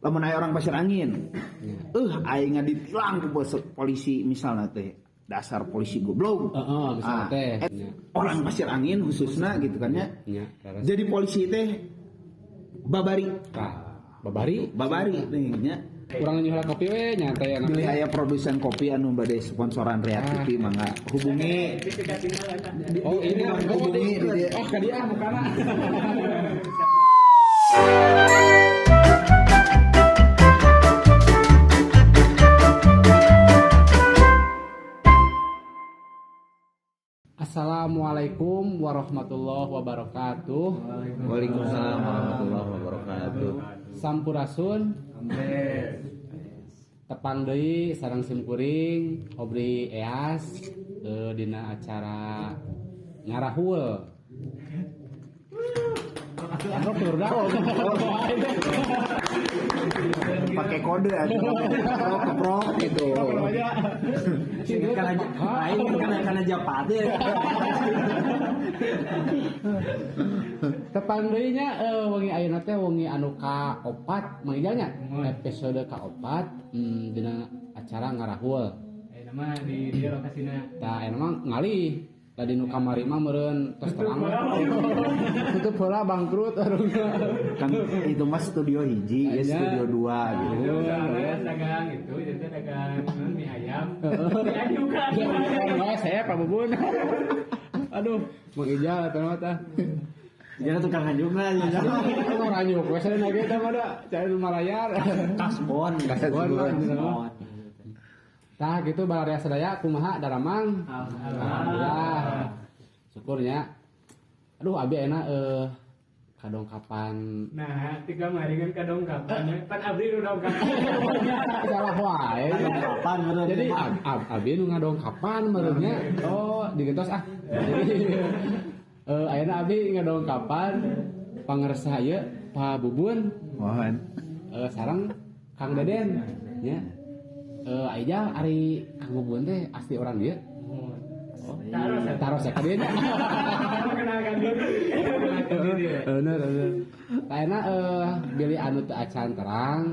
lamun aya orang pasir angin aing ditilang ku polisi misalnya teh dasar polisi goblok misalnya teh orang pasir angin khususnya gitu kan ya jadi polisi teh babari teh nya kurang nyulah kopi we nyantai anak pilih aya produsen kopi anu bade sponsoran Rea TV mangga hubungi ini hubungi di dia ka dia bukana. Assalamualaikum warahmatullahi wabarakatuh. Waalaikumsalam warahmatullahi wabarakatuh. Sampurasun. Tepang deui sareng simkuring Obri Eas dina acara ngarahul. Pakai kode aja keprok gitu. Karena japat ya. Tepang deui nya wengi ayeuna teh wengi anu ka-4 manggilnya episode ka-4 dina acara ngarahul. Nama di dia lokasina. Tah emang ngalih tadi nu kamari mah meureun tos terang. Tutup heula bangkrut Kan itu mah studio hiji ya studio 2 gitu. Soalnya dagang itu jadi dagang mie ayam. Mie ayam juga. Saya Pak Bubun. Aduh, Mang Ijal teh mah tah. Jangan tukang anjungna ya. Orang anjuk we sana ge tah mah da, cai rumah layar. Kasbon. Tah gitu balaria sadaya kumaha daramang? Alhamdulillah. Syukurnya. Aduh abi enak kadongkapan. Nah, tiga maringan kadongkapan. Pan abdi nu dongkapan. Salah wae. Kapan bener. Jadi abi nu ngadongkapan meureunnya. Oh, digentos ah. Ayeuna abi ngadongkapan pangarsa ieu Pak Bubun. Mohon. Sareng Kang Deden nya. Aja ari Kang Bubun teh asli orang dia. Taros ya ka dieu nya. Kenalkan dulu. Bener. Kayaknya bilih anu teu acan terang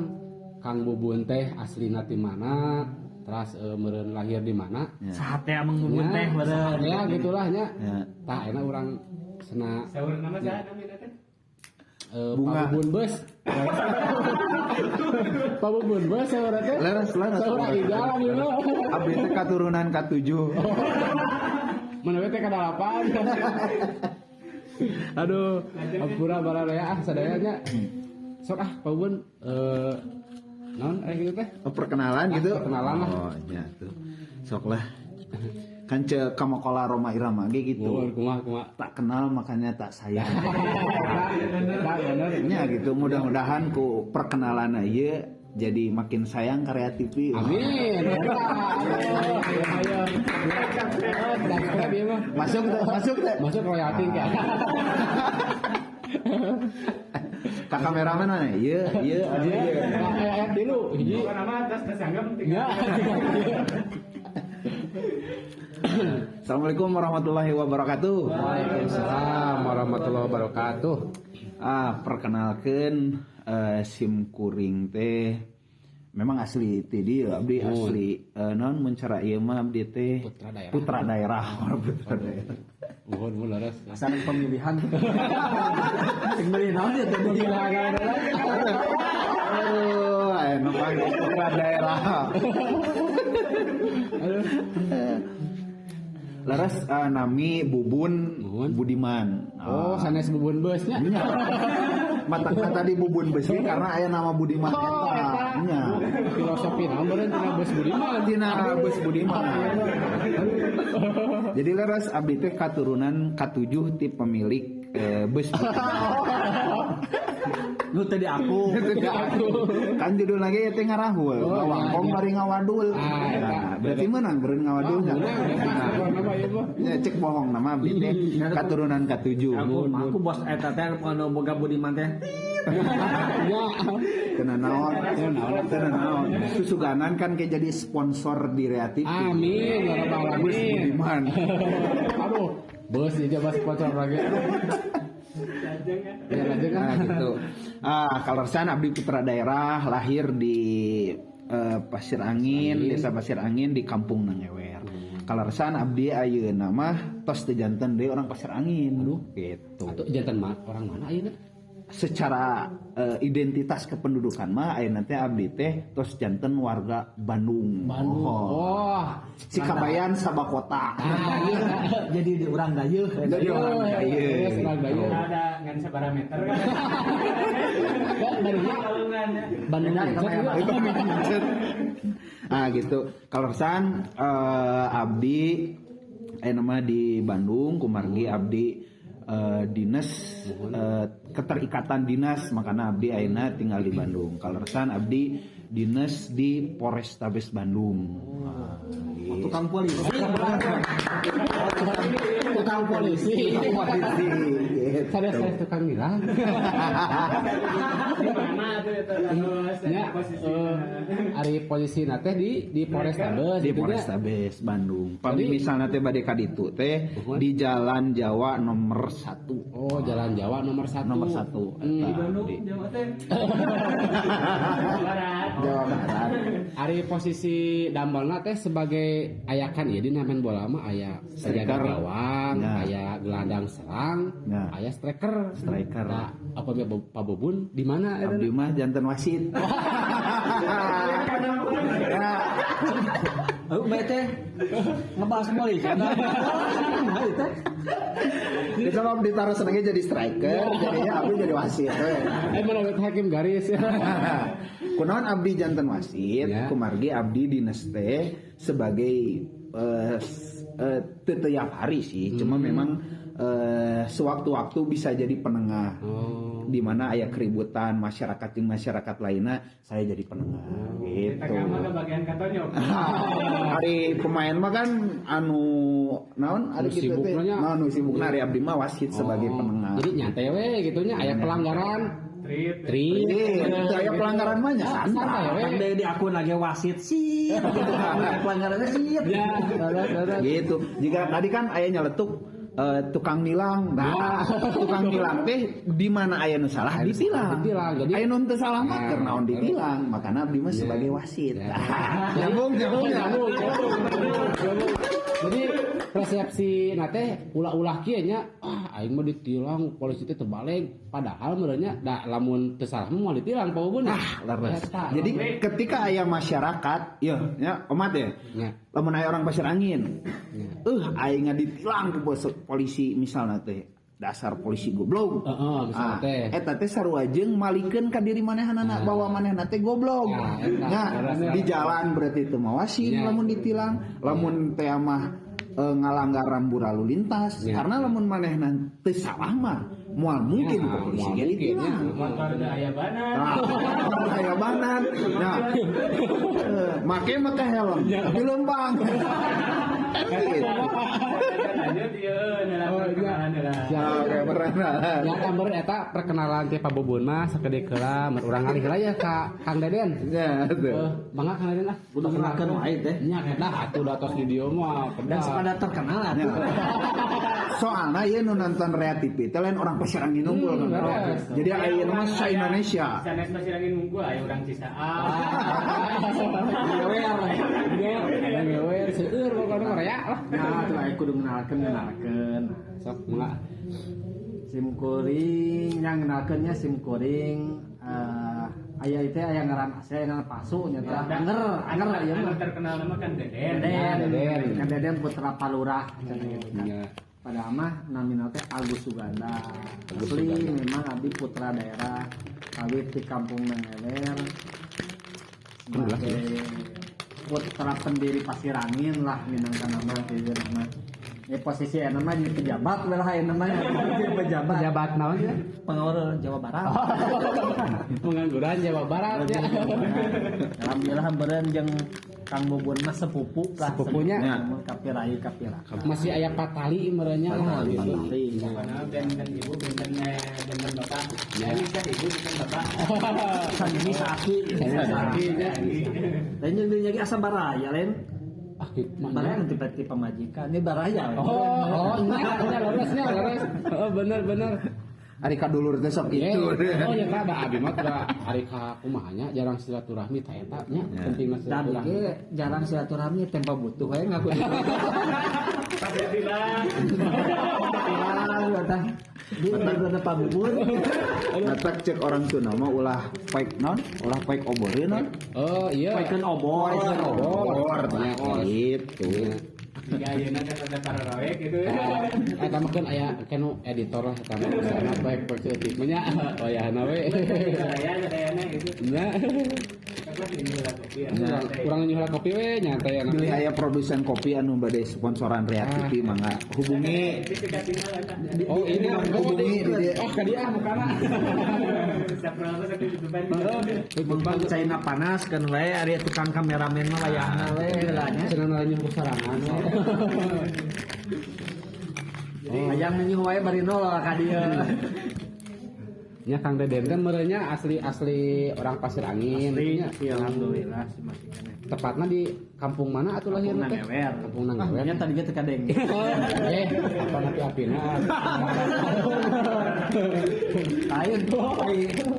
Kang Bubun teh aslina ti mana, terus meureun lahir di mana. Sate Mang Bubun teh bener. Ya gitulah nya. Tah enak urang sena Saur nama saha namina teh? Bunga Bubun Bus. Pak Bubun Bus saudara teh. Leres. Saudara Ijal gitu. Abdi teh katurunan ka-7. Mana we teh ka-8. Aduh, ampura bararea sadaya nya. Sok Pak Bubun naon gitu teh? Perkenalan gitu. Perkenalan lah. Oh, nya tuh. Sok lah. Kan ce Kamakola Roma Irama ge gitu. Kumaha. Tak kenal makanya tak sayang. Bener. Nya gitu. Mudah-mudahan ku perkenalan ieu jadi makin sayang karya TV. Amin. Ayo. Masuk royalti ka. Ka kameraman mana? Ieu Ayat dulu hiji. Nama tas anggap Ya. Assalamualaikum warahmatullahi wabarakatuh. Waalaikumsalam warahmatullahi wabarakatuh. Perkenalkeun sim kuring teh memang asli ti dieu abdi asli naon mun cara ieu mah abdi teh putra daerah. Mohon laras. Asal pemilihan. Sing beli naon ya teh beli aduh, enak banget putra daerah. Laras nami Bubun Budiman. Oh, sanes Bubun Busnya. Mata tadi Bubun Bus karena aya nama Budiman eta. Nya. Filosofi naon tina Bus Budiman. Tina Bus Budiman. Jadi laras abdi teh katurunan ka-7 ti pemilik bus. Nu tadi aku. Kan judul lagi teh ngarahul. Ngawangkong bari ngawadul. Berarti menang beureun ngawadul. Ya cek bohong nama abdi teh katurunan ka-7. Aku bos eta teh anu boga Budiman teh. Ya. Kena naon. Susuganan kan kayak jadi sponsor di Rea TV. Amin ya rabbal Bus alamin. Budiman. Aduh, bos aja bos sponsor lagi. Ya lanjut kan. Nah, gitu. Kalorsan abdi putra daerah lahir di Pasir Angin, Desa Pasir Angin di Kampung Nangewer. Kalorsan abdi ayeuna mah tos teu janten deui orang Pasir Angin. Gitu. Atau jantan orang mana ayeuna? Secara identitas kependudukan mah ayeuna teh abdi teh tos janten warga Bandung. Oh. Si Kabayan Sabakota. Jadi di urang dayeuh. Jadi orang dayeuh. Orang dayeuh. Ada ngan sabaraha meter kan. Bandung Gitu. Kalorsan abdi nama di Bandung kumargi abdi dinas keterikatan dinas makanya abdi ayeuna tinggal di Bandung. Kalorsan abdi dinas di Polrestabes Bandung. Tukang polisi. tukang polisi. Saya tukang bilang. Di mana tuh Ya, ari posisi nate di Polrestabes Di gitu ya. Polrestabes Bandung. Pami misalnya teh bade ka ditu teh di Jalan Jawa nomor 1. Oh, Jalan Jawa nomor 1. Nomor 1. di Bandung Jawa teh. Barat. Jawa Barat. Ari posisi dambalna teh sebagai ayakan ya di namen bola mah aya penjaga Striker. gawang, Ya. aya gelandang serang, Ya. aya striker. Striker. Nah, apa Pak Bobun di mana? Abdi mah janten wasit. Ya. Ayo bete ngebahas polisi. Nah itu. Itu mah ditaruh senengnya jadi striker, jadinya abdi jadi wasit. Menurut hakim garis. Kunaon abdi janten wasit, Ya. kumargi abdi dinas teh sebagai teu tiap hari sih, cuma memang sewaktu-waktu bisa jadi penengah. Oh. Di mana aya keributan masyarakat jeung masyarakat lainnya, saya jadi penengah Kita gitu. mah ke bagian katonyok. Hari pemain mah kan anu naon ari Nu gitu sibuk teh. nya. Nu sibukna ari abdi mah wasit sebagai penengah. Jadi nyantai we gitunya aya pelanggaran. Tri. Aya pelanggaran mah nya Santai santai. we. Kan di akun lagi wasit sih. Pelanggarannya sih. Ya, Gitu. Jika tadi kan aya nyeletuk tukang nilang. Nah, tukang nilang teh di mana aya nu salah ditilang. Ditilang. Jadi Aya nu teu salah mah keur naon ditilang. Makana abdi mah sebagai wasit. Ya. Nyambung ya. Jadi persepsi nate ulah-ulah kieu nya aing mah ditilang polisi teh terbalik padahal merenya da lamun teu salah mah moal ditilang Pak Bubun. Leres. Eta. Jadi ketika aya masyarakat, ya omat ya. Ya. Lamun aya orang Pasir Angin. Ya. Aing ditilang ku bos polisi misalna teh. Dasar polisi goblok. Misalna teh. Eta teh sarua jeung malikeun ka diri manehanana bahwa manehna teh goblok. Ya, eta. Nah, di jalan berarti teu mawasin Ya. lamun ditilang, lamun teh mah ngalanggar rambu lalu lintas. Ya. Karena lamun manehna teu salah mah moal mungkin Ya, ke polisi moal ge mungkin, ditilang. ya. Motor da aya banan. Nah, aya banan. Nah, make mah teh helm, tapi lempang. Lanjut ieu perkenalan lah. Oke, berenang. Ya kan beureun eta perkenalan ti Pak Bubun mah sakedek heula mun urang ngalih heula ya ka Kang Deden. Ya, tuh. Mangga Kang Deden ah. Kudu kenalkeun wae teh. Nya kedah atuh da tos di dieu mah Dan kedah. sepada terkenal Ya. atuh. Soalnya ya nu nonton Rea TV teh lain orang Pasir Angin unggul kan. beres. Jadi aya mah sa Indonesia. Sanes masih lagi nunggu aya urang Cisaat. Ngewer seueur pokona raya lah. Nah, tuh aya kudu ngenalkeun. Sok mangga. SIM kuring yang ngenalkeunnya SIM kuring aya teh aya ngaran asli aya ngaran palsu nya teh. Anger aya mah. Terkenal nama kan Deden. Deden. Kan Deden putra Palurah cenah gitu kan. Ya. Padahal mah nominal teh Agus Suganda. Asli memang abdi putra daerah kawit di Kampung Nangewer. Sebagai putra pendiri Pasir Angin lah minangka nama itu nama. Posisi nama jadi pejabat lah namanya. Jadi pejabat. Pejabat naon ya? Pengawal Jawa Barat. Pengangguran Jawa Barat ya. Alhamdulillah beureun jeung Kang Bubun mah sepupu lah. Sepupunya. Kapirai. Masih aya patali merenya lah gitu. Karena benten ibu benten bapak. Ya bisa ibu benten bapak. San ini saki. Lain jeung dieu asa baraya lain. Ah, mana? Baraya nanti berarti pemajikan. Ini baraya. Oh, leres. Oh, benar. Ari kadulur teh sok itu. Oh ya Kak, da abi mah da hari ka kumahanya jarang silaturahmi ta eta nya pentingna Dan silaturahmi. ge jarang silaturahmi tempo butuh we ngaku. Tapi bilang Di bener pabubur. Matak cek orang Sunda mah ulah fake non, ulah fake oboreun non. Oh iya. Paikeun obor. Obor gitu. jika ayeuna kan ada parawe gitu. Eta mah kan aya kenu editor lah eta mah sana baik positif nya wayahna we. Saya gitu. Nah, Apa sih ini lah kopi ya. kurang nyuhula kopi we nyantai anak. Pilih aya produsen kopi anu bade sponsoran Rea TV mangga hubungi. Oh ini Hubungi di dia. Oh ka dia mukana. Bang China panas kan we ari tukang kameramen mah wayahna we heulanya. Cenah nyuh sarangan. Hayang nyuh wae bari nol ka dieu. Ya Kang Deden kan merenya asli orang Pasir Angin. Asli, nya. iya, alhamdulillah sih masih kene. Tepatnya di kampung mana atuh lahirna teh? Nangewer. Kampung Nangewer. Nya tadi teh kadeng. Apa nanti apina? Lain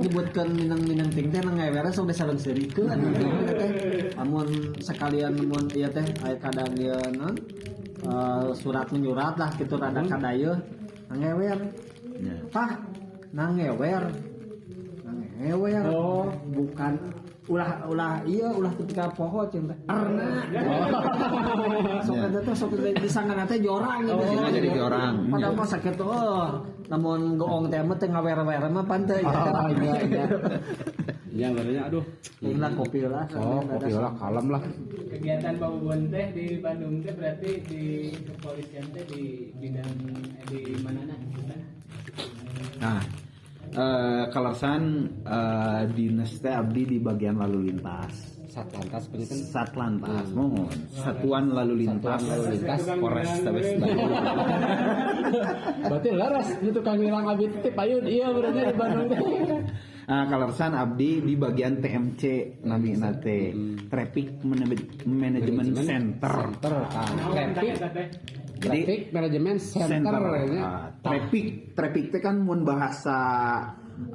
nyebutkeun minang-minang ting teh nangewer sok disareung seurikeun teh. Amun sekalian mun ieu teh aya kadang ieu non surat menyurat lah kitu rada kadayeuh nangewer. Ya. Tah nangewer. Nangewer. Oh, bukan ulah ketika poho cinta arna. Sok ada teh sok disangana teh jorang gitu. Oh, jadi jorang. Padahal mah sakit namun goong teh mah teh ngawer-wer mah pantai. Oh iya. Ya berenya aduh. Ini kopi lah. Oh, kopi lah kalem lah. Kegiatan Babubun teh di Bandung teh berarti di kepolisian teh di bidang di mana? Nah, Kalasan dinas teh abdi di bagian lalu lintas. Satlantas penyekan Satlantas, mohon. Satuan lalu lintas. Polrestabes Bandung. berarti laras itu Kang Wilang abi teh payun iya berarti di Bandung teh. Kalasan abdi di bagian TMC nami nate Traffic Management Center. Traffic Management Center ya. Traffic teh kan mun bahasa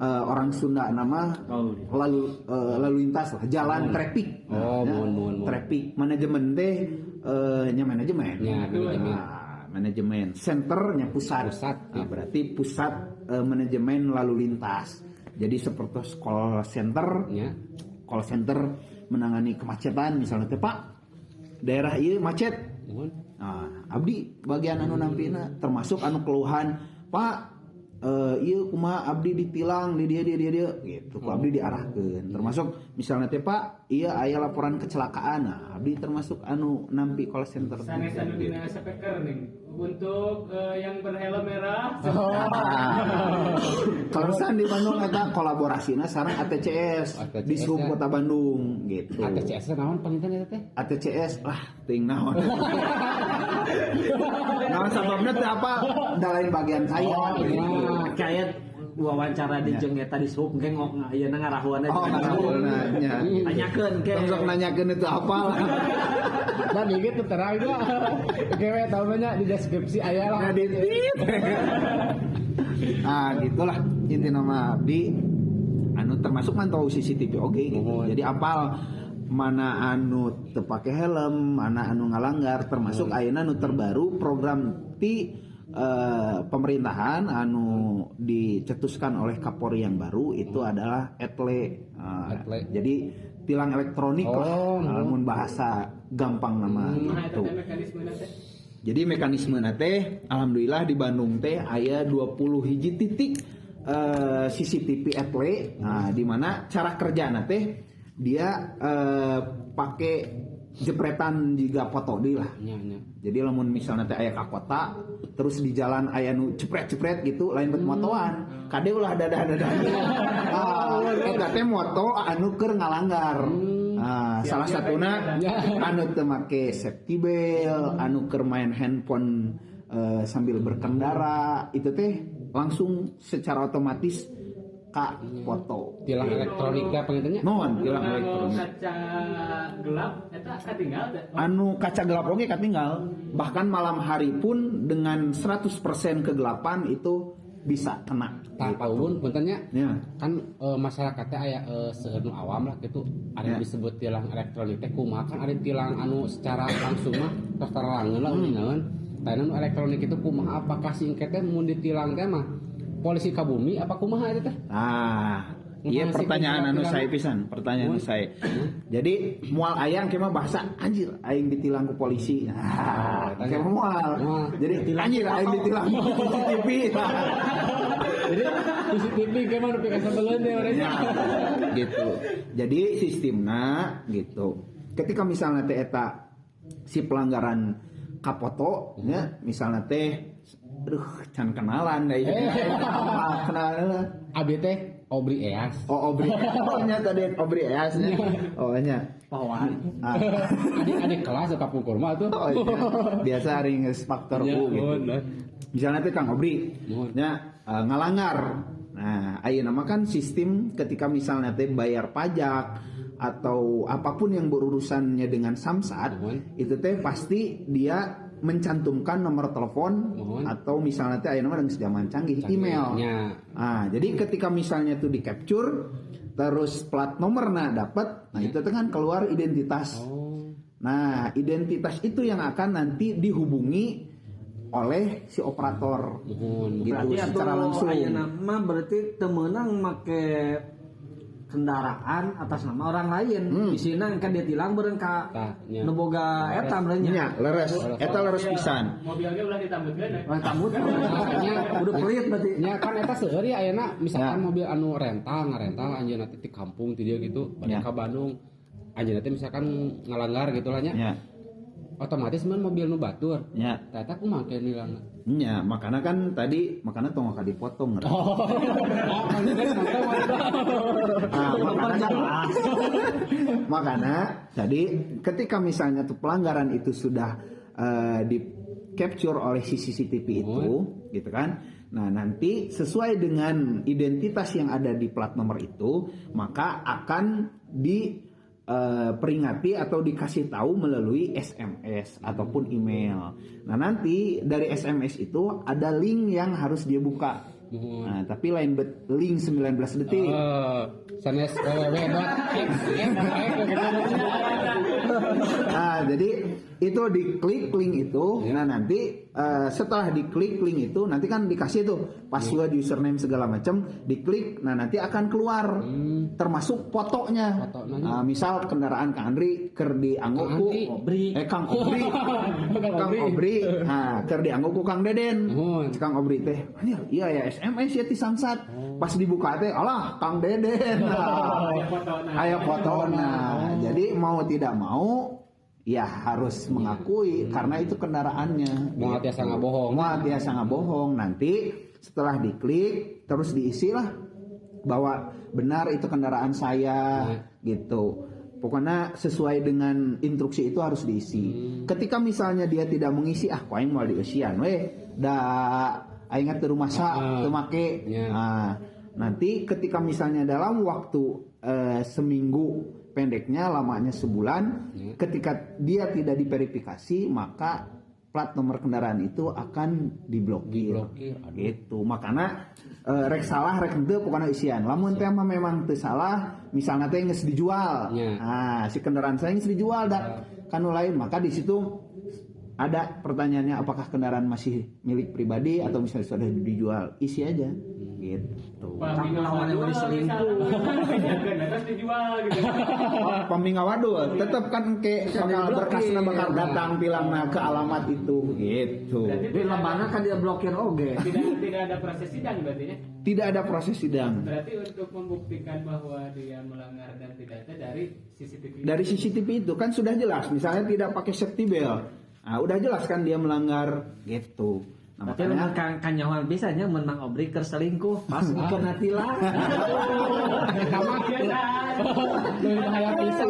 orang Sunda nama lalu lintas lah, jalan traffic. Oh, Ya, mun. Traffic manajemen teh nya manajemen. Ya, manajemen. Manajemen centernya pusat. Pusat. Berarti pusat manajemen lalu lintas. Jadi seperti call center. Ya. Call center menangani kemacetan misalnya teh Pak daerah ieu macet. Mun. Nah, abdi bagian anu nampina termasuk anu keluhan Pak ieu kumaha abdi ditilang di dia gitu ku abdi diarahkeun termasuk misalnya teh Pak ieu aya laporan kecelakaan nah abdi termasuk anu nampi call center Sanes anu dina speaker nih untuk yang berhelm merah. Kalasan di Bandung eta kolaborasina sareng ATCS di Sub Kota Bandung gitu. ATCS naon penginten eta teh? ATCS lah ting naon. Naon sababna teh apa? Da lain bagian saya gitu. Kayak wawancara di jeung eta di Sub engke ayeuna ngarahuanna Oh, nanya. tanyakeun ke. Sok nanyakeun itu apa lah. Dan gitu terang gua. Kewe tahu banyak di deskripsi aya lah. Ngedit. Ah, gitulah inti nama abdi anu termasuk mantau CCTV oke gitu. Jadi apal mana anu teu pake helm, mana anu ngalanggar termasuk ayeuna anu terbaru program ti pemerintahan anu dicetuskan oleh Kapolri yang baru itu adalah etle. Jadi tilang elektronik lah namun bahasa gampang nama gitu. Jadi mekanisme teh alhamdulillah di Bandung teh aya 20 hiji titik CCTV etle. Nah, di mana cara kerja teh dia pakai jepretan juga foto deui lah. Jadi lamun misalnya teh aya ka kota terus di jalan aya nu cepret-cepret gitu lain bet motoan. Kade ulah dadah-dadah. Eta teh moto anu keur ngalanggar. Salah satuna anu teu make safety belt, anu keur main handphone sambil berkendara, itu teh langsung secara otomatis ka foto. Tilang elektronik ya pengintennya? Non, tilang elektronik. Kaca gelap eta katinggal teh. Anu kaca gelap oge katinggal. Bahkan malam hari pun dengan 100% kegelapan itu bisa kena. Tanpa ulun puntennya Ya. kan masyarakatnya aya seueur awam lah gitu ada Ya. disebut tilang elektronik teh kumaha kan ada tilang anu secara langsung mah tos tarangeun lah uningaeun tah anu elektronik itu kumaha apakah singket teh mun ditilang teh mah polisi kabumi apa kumaha eta teh Nah, iya pertanyaan anu saya pisan, pertanyaan anu saya. Jadi mual ayang kemah bahasa anjir aing ditilang ku polisi. Nah, kemah mual. Jadi anjir aing ditilang ku CCTV. jadi CCTV gimana nu pika sabeleun teh orangnya Gitu. Jadi sistemna gitu. Ketika misalnya teh eta si pelanggaran kapoto nya misalnya teh aduh can kenalan deui. Kenalan. abi teh Obri Eas Oh, Obri. Oh, nya tadi Obri Eas nya. Oh, nya. Pawan. Ah. adik kelas suka pukul mah tuh Oh, iya. Biasa ring faktor U gitu. Misalnya teh Kang Obri nya ngalanggar. Nah, ayeuna mah kan sistem ketika misalnya teh bayar pajak atau apapun yang berurusannya dengan Samsat, itu teh pasti dia mencantumkan nomor telepon atau misalnya teh ayeuna mah dengan zaman canggih email. Nah, jadi ketika misalnya itu di capture terus plat nomornya dapat, nah itu kan keluar identitas. Nah, identitas itu yang akan nanti dihubungi oleh si operator. Gitu Berarti secara langsung. ayeuna mah berarti teu meunang make kendaraan atas nama orang lain. Di sini kan dia tilang beureun ka nu boga eta meureun Nya, leres. Eta leres pisan. Mobilnya ulah ditambutkeun. Orang tambut udah pelit berarti. nya kan eta seueur ya ayeuna misalkan mobil anu ngarental anjeunna teh ti kampung ti dieu gitu balik ka Bandung anjeunna teh misalkan ngalanggar gitu lah nya Ya. otomatis mah mobil nu batur Ya. eta kumaha ke nilangna Nya, makanya kan tadi makanya tong ka dipotong. Makanya tadi ketika misalnya tuh pelanggaran itu sudah di capture oleh si CCTV itu, gitu kan? Nah nanti sesuai dengan identitas yang ada di plat nomor itu, maka akan diperingati atau dikasih tahu melalui SMS ataupun email. Nah nanti dari SMS itu ada link yang harus dia buka. Nah, tapi lain link 19 detik. sanes www.x. Nah, jadi itu diklik link itu. Nah, nanti setelah diklik link itu nanti kan dikasih tuh password, username segala macam, diklik. Nah, nanti akan keluar termasuk fotonya. Nah, misal kendaraan Kang Andri keur dianggo ku Kang Obri. Kang Obri. Nah, keur dianggo ku Kang Deden. Kang Obri teh, anjir, iya ya SMS ya ti Samsat. Pas dibuka teh, alah Kang Deden. Aya fotona. Jadi mau tidak mau ya harus mengakui karena itu kendaraannya. Mau tiasa ngabohong. Mau tiasa ngabohong. Nanti setelah diklik terus diisi lah bahwa benar itu kendaraan saya gitu. Pokoknya sesuai dengan instruksi itu harus diisi. Ketika misalnya dia tidak mengisi, kok aing mau diisian we da aing teu rumasa teu make. Nah, nanti ketika misalnya dalam waktu seminggu, pendeknya lamanya sebulan, ketika dia tidak diverifikasi maka plat nomor kendaraan itu akan diblokir. Gitu. Makanya rek salah rek henteu pokoknya isian. Lamun teh memang teu salah, misalnya teh geus dijual. Nah, si kendaraan saya geus dijual dan kanu lain, maka di situ ada pertanyaannya apakah kendaraan masih milik pribadi atau misalnya sudah dijual. Isi aja. Gitu. Lawan yang selingkuh. Terus dijual gitu. Paminga wadul tetap kan ke bakal berkasna bakal datang bilangna ke alamat itu gitu. Di lemana kan dia blokir oge. Tidak ada proses sidang berarti ya. Tidak ada proses sidang. Berarti untuk membuktikan bahwa dia melanggar dan tidak ada dari CCTV. Dari CCTV itu kan sudah jelas, misalnya tidak pakai safety belt. Nah, udah jelas kan dia melanggar gitu. Nah, Tapi memang kan nyawa bisanya menang Obri keur selingkuh pas ikut natilah. Sama biasa. Lebih bahaya pisan.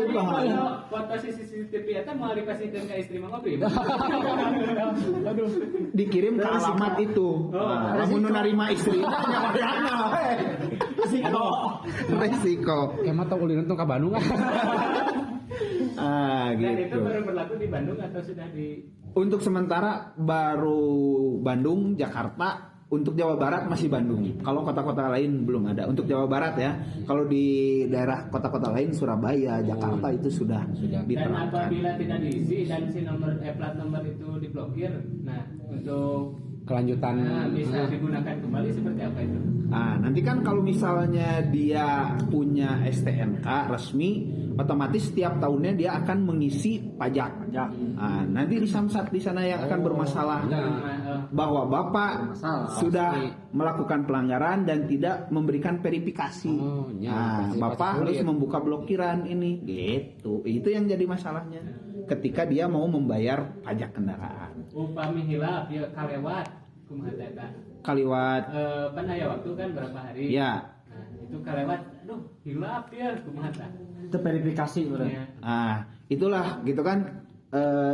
Foto CCTV eta mau dikasihkeun ka istri Mang Obri. Aduh. dikirim ke alamat itu. Nah, lamun nu narima istri resiko. Kemah tong ulin tong ka Bandung Dan itu Gitu. baru berlaku di Bandung atau sudah di Untuk sementara baru Bandung, Jakarta, untuk Jawa Barat masih Bandung. Kalau kota-kota lain belum ada. Untuk Jawa Barat ya. Kalau di daerah kota-kota lain Surabaya, Jakarta itu sudah Dan diterapkan. apabila tidak diisi dan si plat nomor itu diblokir, nah untuk Kelanjutan bisa digunakan kembali seperti apa itu? Nah, nanti kan kalau misalnya dia punya STNK resmi, otomatis setiap tahunnya dia akan mengisi pajak. Nah, nanti di Samsat di sana yang akan bermasalah bahwa Bapak sudah melakukan pelanggaran dan tidak memberikan verifikasi. Nah, Bapak harus membuka blokiran ini, gitu. Itu yang jadi masalahnya ketika dia mau membayar pajak kendaraan. Upami hilap ya kalewat kumaha eta. Kaliwat, Pan aya waktu kan berapa hari? ya. Nah, itu kalewat, aduh hilap ya kumaha tah. Itu verifikasi udah. Ya. Nah, itulah gitu kan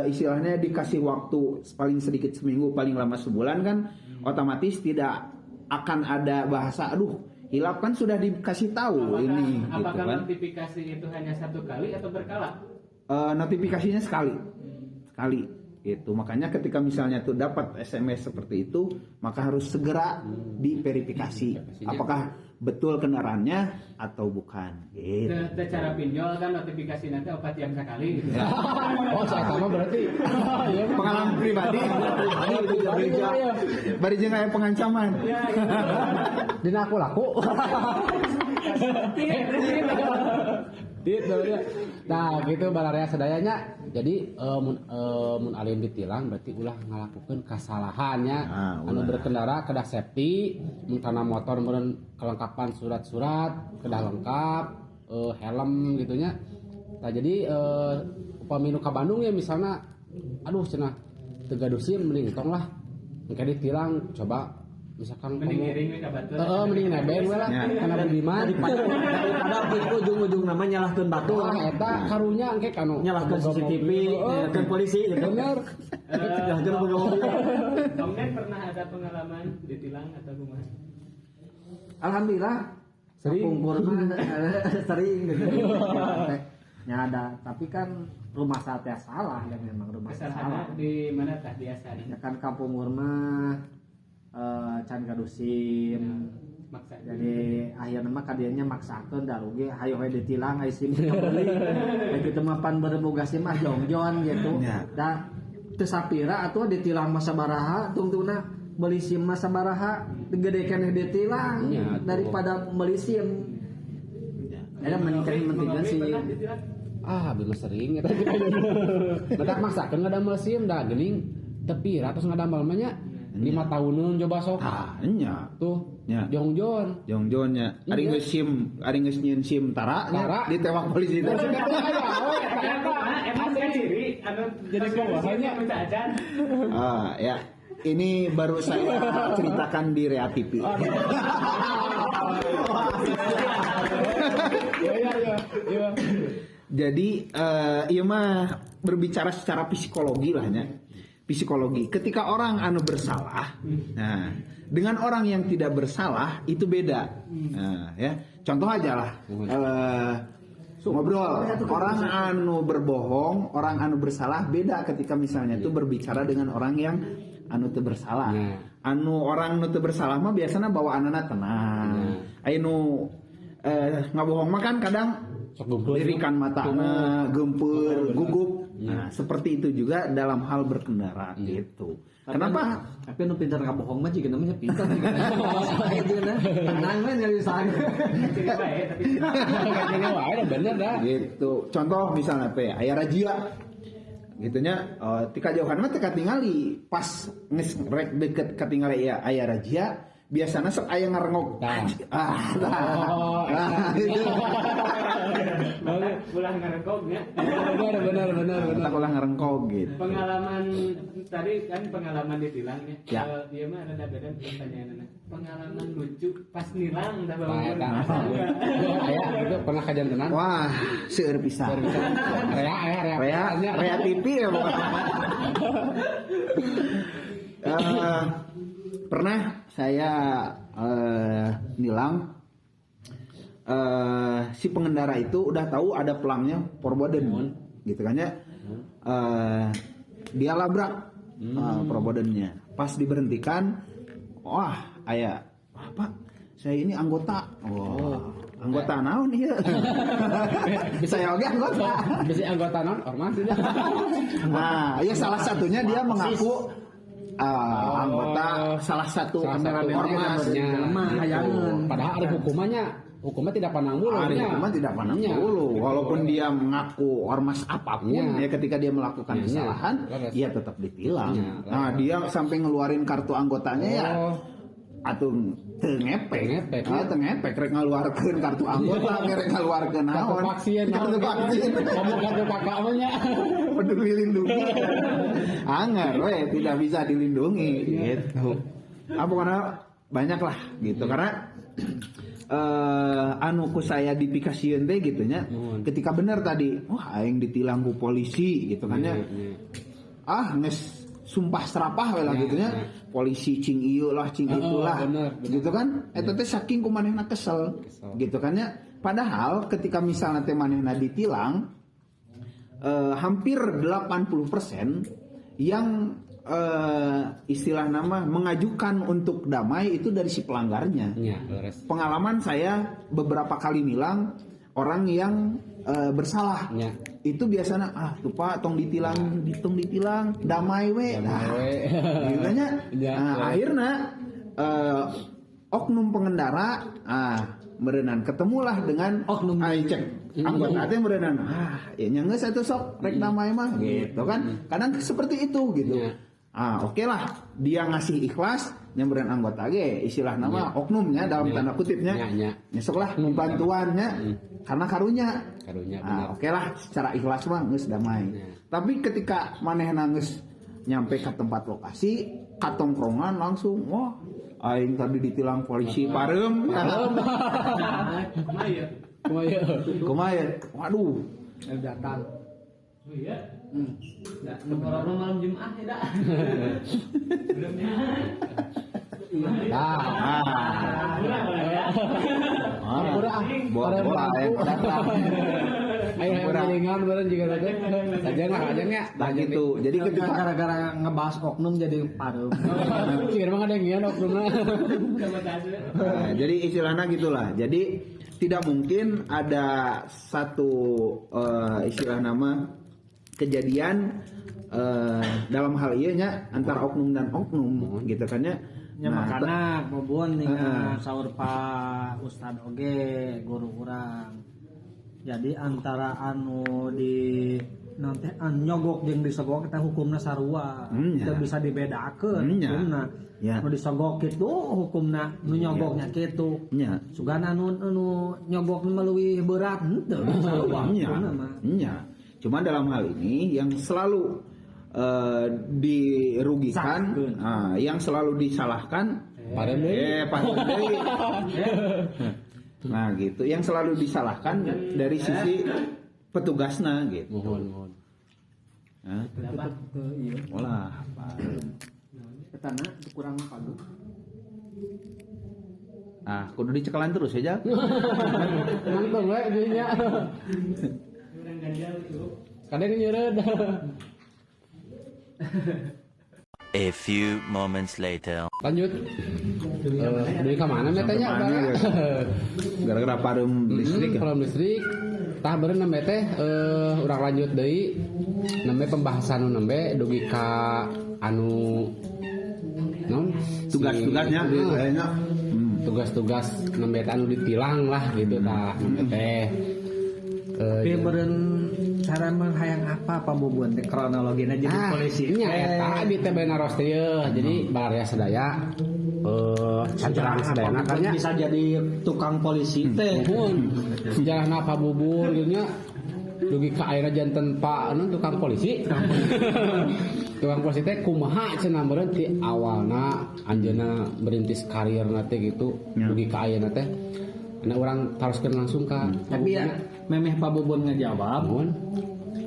istilahnya dikasih waktu paling sedikit seminggu, paling lama sebulan kan, otomatis tidak akan ada bahasa aduh hilap kan sudah dikasih tahu ini gitu Apakah kan. notifikasi itu hanya satu kali atau berkala? Notifikasinya sekali itu, makanya ketika misalnya tuh dapat SMS seperti itu maka harus segera diverifikasi apakah betul kendaraannya atau bukan gitu. Cara pinjol kan notifikasi nanti 4 jam sekali gitu. Ya. Oh, saya sama berarti. Pengalaman pribadi bari jeung aya pengancaman. Dina aku laku. Gitu ya. Nah, gitu balarea sadayanya. Jadi mun alin ditilang berarti ulah ngalakukeun kasalahannya. Anu berkendara kedah safety, mun kana motor meureun kelengkapan surat-surat kedah lengkap, helm gitunya. Nah, jadi upami nu ka Bandung ya misalnya aduh cenah teu gaduh SIM mending tong lah. Engke ditilang coba misalkan Mending ngiring ka batur. mending nebeng we lah kana budiman Daripada ujung-ujung nama nyalahkeun batu lah eta karunya engke kanu nyalahkeun CCTV, nyalahkeun polisi gitu. bener. Nyalahkeun boga mobil. Om Nen pernah ada pengalaman ditilang atau kumaha? Alhamdulillah Sering. Pungkurna sering gitu. Ya ada, tapi kan rumah satya salah ya memang rumah salah. Kesalahannya di mana tah biasanya? Ya kan kampung murna can gaduh SIM. Maksa. Jadi akhirnya mah kadianya maksakeun da rugi hayo we ditilang aya SIM kita beli. Da kitu mah pan berboga SIM mah jongjon gitu. Ya. Da teu sapira atuh ditilang mah sabaraha tungtuna beli SIM mah sabaraha gede keneh ditilang Ya, daripada beli SIM. Ada mentingkan sih. Pernah ditilang? Abdi mah sering eta. Betak maksakeun ngadamel SIM da geuning tepi ratus ngadamel mah nya 5 tahunan coba sok. Nya. Tuh. Ya. Jongjon. Jongjonnya ari geus SIM, ari geus nyieun SIM tara Tara. ditewak polisi itu. Emang saya diri anu jadi bawahannya minta ajan. Ya. Ini baru saya ceritakan di Rea TV. Iya. Jadi iya mah berbicara secara psikologi lah ya. Psikologi. Ketika orang anu bersalah, nah dengan orang yang tidak bersalah itu beda. Nah, ya. Contoh aja lah. Ngobrol orang anu berbohong, orang anu bersalah beda ketika misalnya itu berbicara dengan orang yang anu teu bersalah. Anu orang nu teu bersalah mah biasanya bawaanna tenang. Anu ngabohong mah kan kadang lirikan matana, gempeur, gugup. Nah, seperti itu juga dalam hal berkendara gitu. Kenapa? Tapi nu pintar kabohong mah juga namanya pintar. Gitu nah. Tenang we nyari usaha. Jadi baik tapi Kayaknya wae bener dah. Gitu. Contoh misalnya aya razia. Gitunya tika jauhan mah teu katingali. Pas geus rek deket katingali aya razia, biasana sok aya ngarengok. Itu. ulah ngarengkognya. Bener. Tak ulah ngarengkog gitu. Pengalaman tadi kan pengalaman ditilang Ya. Dia mah ada beda pertanyaanna. Pengalaman lucu pas nilang dah Nah, eta. bawa. Aya gitu pernah kajian tenan. Wah, seueur pisan. Rea TV ya pokoknya. Pernah saya nilang si pengendara itu udah tahu ada pelangnya Forboden gitu kan ya. Dia labrak Forbodennya. Pas diberhentikan wah aya apa saya ini anggota anggota naon ieu saya oge anggota Bisa anggota non ormas itu. nah ya salah satunya dia mengaku anggota salah satu ormas Padahal ada hukumnya tidak pandang bulu. hukuman tidak pandang bulu walaupun dia mengaku ormas apapun ya ketika dia melakukan kesalahan dia tetap ditilang. Nah dia sampai ngeluarin kartu anggotanya ya atuh teu ngepek rek ngaluarkeun kartu anggota rek ngaluarkeun naon kartu vaksin Kamu kartu kakaknya. peduli lindungi anger we tidak bisa dilindungi gitu. Karena banyak lah gitu karena anu ku saya dipikasieun teh gitu nya ketika bener tadi wah aing ditilang ku polisi gitu kan ya geus sumpah serapah we lah gitu nya polisi cing ieu lah cing itulah gitu kan eta teh saking ku manehna kesel gitu kan ya padahal ketika misalnya teh manehna ditilang hampir 80% yang istilah nama mengajukan untuk damai itu dari si pelanggarnya. Pengalaman saya beberapa kali nilang orang yang bersalah. Itu biasanya tuh Pak tong ditilang, damai we. Gimana? Akhirnya oknum pengendara merenan ketemulah dengan oknum anggota teh merenan ya geus atuh sok rek damai mah gitu kan. Kadang seperti itu gitu. Oke lah dia ngasih ikhlas nyamperin anggota ge istilah nama oknumnya dalam tanda kutipnya nyesek lah bantuannya karena karunya oke lah secara ikhlas mah geus damai. Tapi ketika manehna geus nyampe ke tempat lokasi katongkrongan langsung wah aing tadi ditilang polisi pareum kumaha waduh datang iya nomor malam Jumat ya dah belumnya bola datang ayo jaringan beren juga tadi ajangnya gitu. Jadi ketika gara-gara ngebahas oknum jadi pareum kira mah ada yang oknumna jadi istilahnya gitulah. Jadi tidak mungkin ada satu istilah nama kejadian dalam hal ieu nya antara oknum dan oknum gitu kan ya. Makana bobon ningan saur Pak Ustad oge guru urang. Jadi antara anu di nanti nyogok jeung disogok eta hukumna sarua. Teu bisa dibedakeun hukumna. Nu disogok kitu hukumna nu nyogoknya kitu. Sugana anu nyogok melalui berat henteu sarua hukumna mah. Cuma dalam hal ini yang selalu dirugikan, yang selalu disalahkan, nah gitu, yang selalu disalahkan dari sisi petugasnya gitu. Mohon. Olah, Ketana kurang padu. Kudu dicekalan terus aja. Nangtung we dinya. Kadang nyeureud. A few moments later. Lanjut. Dari ke mana metanya? Gara-gara parum listrik. Parum listrik. Tah beureun nembe teh urang lanjut deui. Nembe pembahasan nu nembe dugi ka anu non tugas-tugasnya kayaknya. Tugas-tugas nembe anu ditilang lah gitu tah nembe teh. Dia beren cara menghayang apa bubun teh kronologina jadi polisi. Nya eta di teh benaros teh jadi balaria sadaya sejarah sadayana kan bisa jadi tukang polisi teh. Sejarahna Pak Bubur gitu nya dugi ka ayeuna janten Pak anu tukang polisi. Tukang polisi teh kumaha cenah meureun ti awalna anjeunna merintis karirna teh gitu dugi ka ayeuna teh. Nah orang teruskan langsung kan. Tapi ya memeh Pak Bubun ngejawab.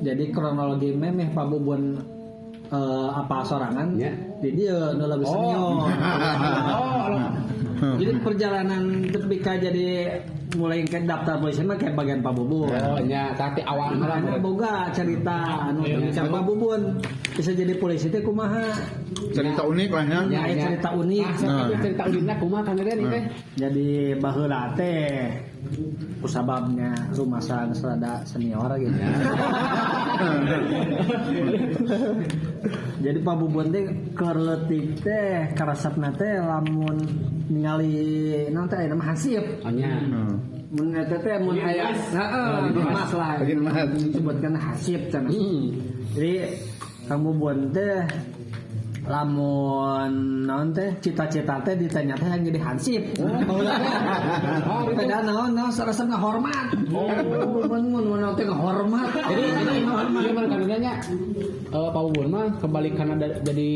Jadi kronologi memeh Pak Bubun apa sorangan. Jadi nu lebih senior. Jadi perjalanan ketika jadi mulai ke daftar polisi mah kayak bagian Pak Bubun. Oh nya, tapi awal mah Karena boga cerita anu dengan Pak Bubun bisa jadi polisi teh kumaha. Cerita unik lah ya. Ya, cerita unik. Cerita uniknya kumaha kan teh ini teh. Jadi baheula teh kusababnya rumasan serada senior gitu. Jadi Pak Bubun teh kerletik teh karasapna teh lamun ningali naon teh aya nama hasip. Oh nya. Mun eta teh mun aya heeh mas lah. Bikin mas. Disebutkan hasip cenah. Jadi Kang Bubun teh lamun naon teh cita-cita teh ditanya teh yang jadi hansip. Beda naon sarasa ngahormat. Mun teh ngahormat. Jadi gimana kan nanya Pak Bubun mah kebalikan jadi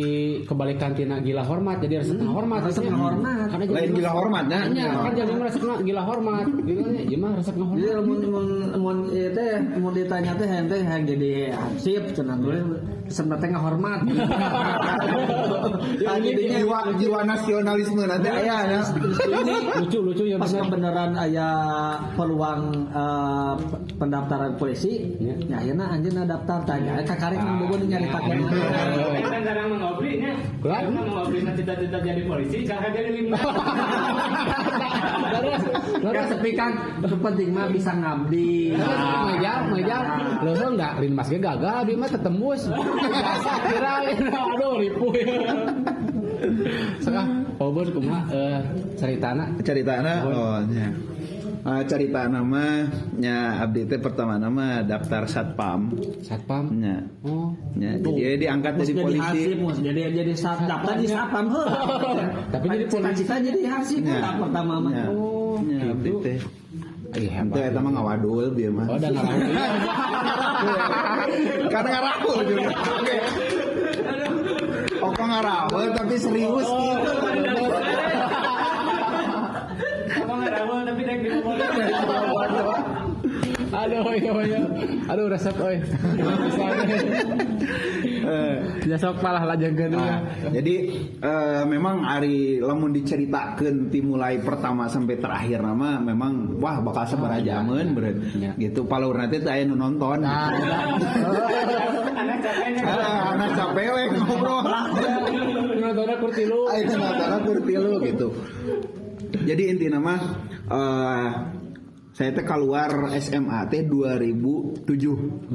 kebalikan tina gila hormat jadi resep hormat. Resep ngahormat. Lain gila hormatnya. Nya kan jadi resep gila hormat. Gimana resep ngahormat? Jadi mun ieu teh mun ditanya teh henteu yang jadi hansip cenah resep teh ngahormat. Jiwa nasionalisme nanti aya ya. Lucu ya Pas benar. kebenaran aya peluang pendaftaran polisi, ya akhirnya anjeunna daftar tanya kakarek Kang Bubun nyaritakeun. Kan jarang mengobrinya. Karena mengobrina cita-cita jadi polisi, cara jadi lima. Ya tapi kan penting mah bisa ngabdi. Mejar. Leuheung enggak Lin Mas ge gagal dia mah tetembus. Biasa kira aduh ripuh. Sekah Pak Bubun kumaha ceritana? Oh nya. Cerita nama nya abdi teh pertama nama daftar satpam. Satpam. Nya. Oh. Nya jadi diangkat jadi polisi. Jadi daftar di satpam heuh. Tapi jadi polisi cita jadi hasip lah pertama mah. Nya. Nya abdi teh. Hebat. Itu eta mah ngawadul dia mah. Oh, dan ngawadul. Karena ngarawul juga. Oh, kok ngarawul tapi serius gitu. Apa nggak rawol tapi dek di bawah. Aduh resep euy. Ya sok malah lajengkeun ya. Jadi memang ari lamun diceritakeun ti mulai pertama sampai terakhir nama memang wah bakal sabarajameun beureun. Gitu palaurna teh aya nu nonton. Anak capek we ngobrol. Nontonna kurtilu. Itu nontonna kurtilu gitu. Jadi intinya mah saya teh keluar SMA teh 2007.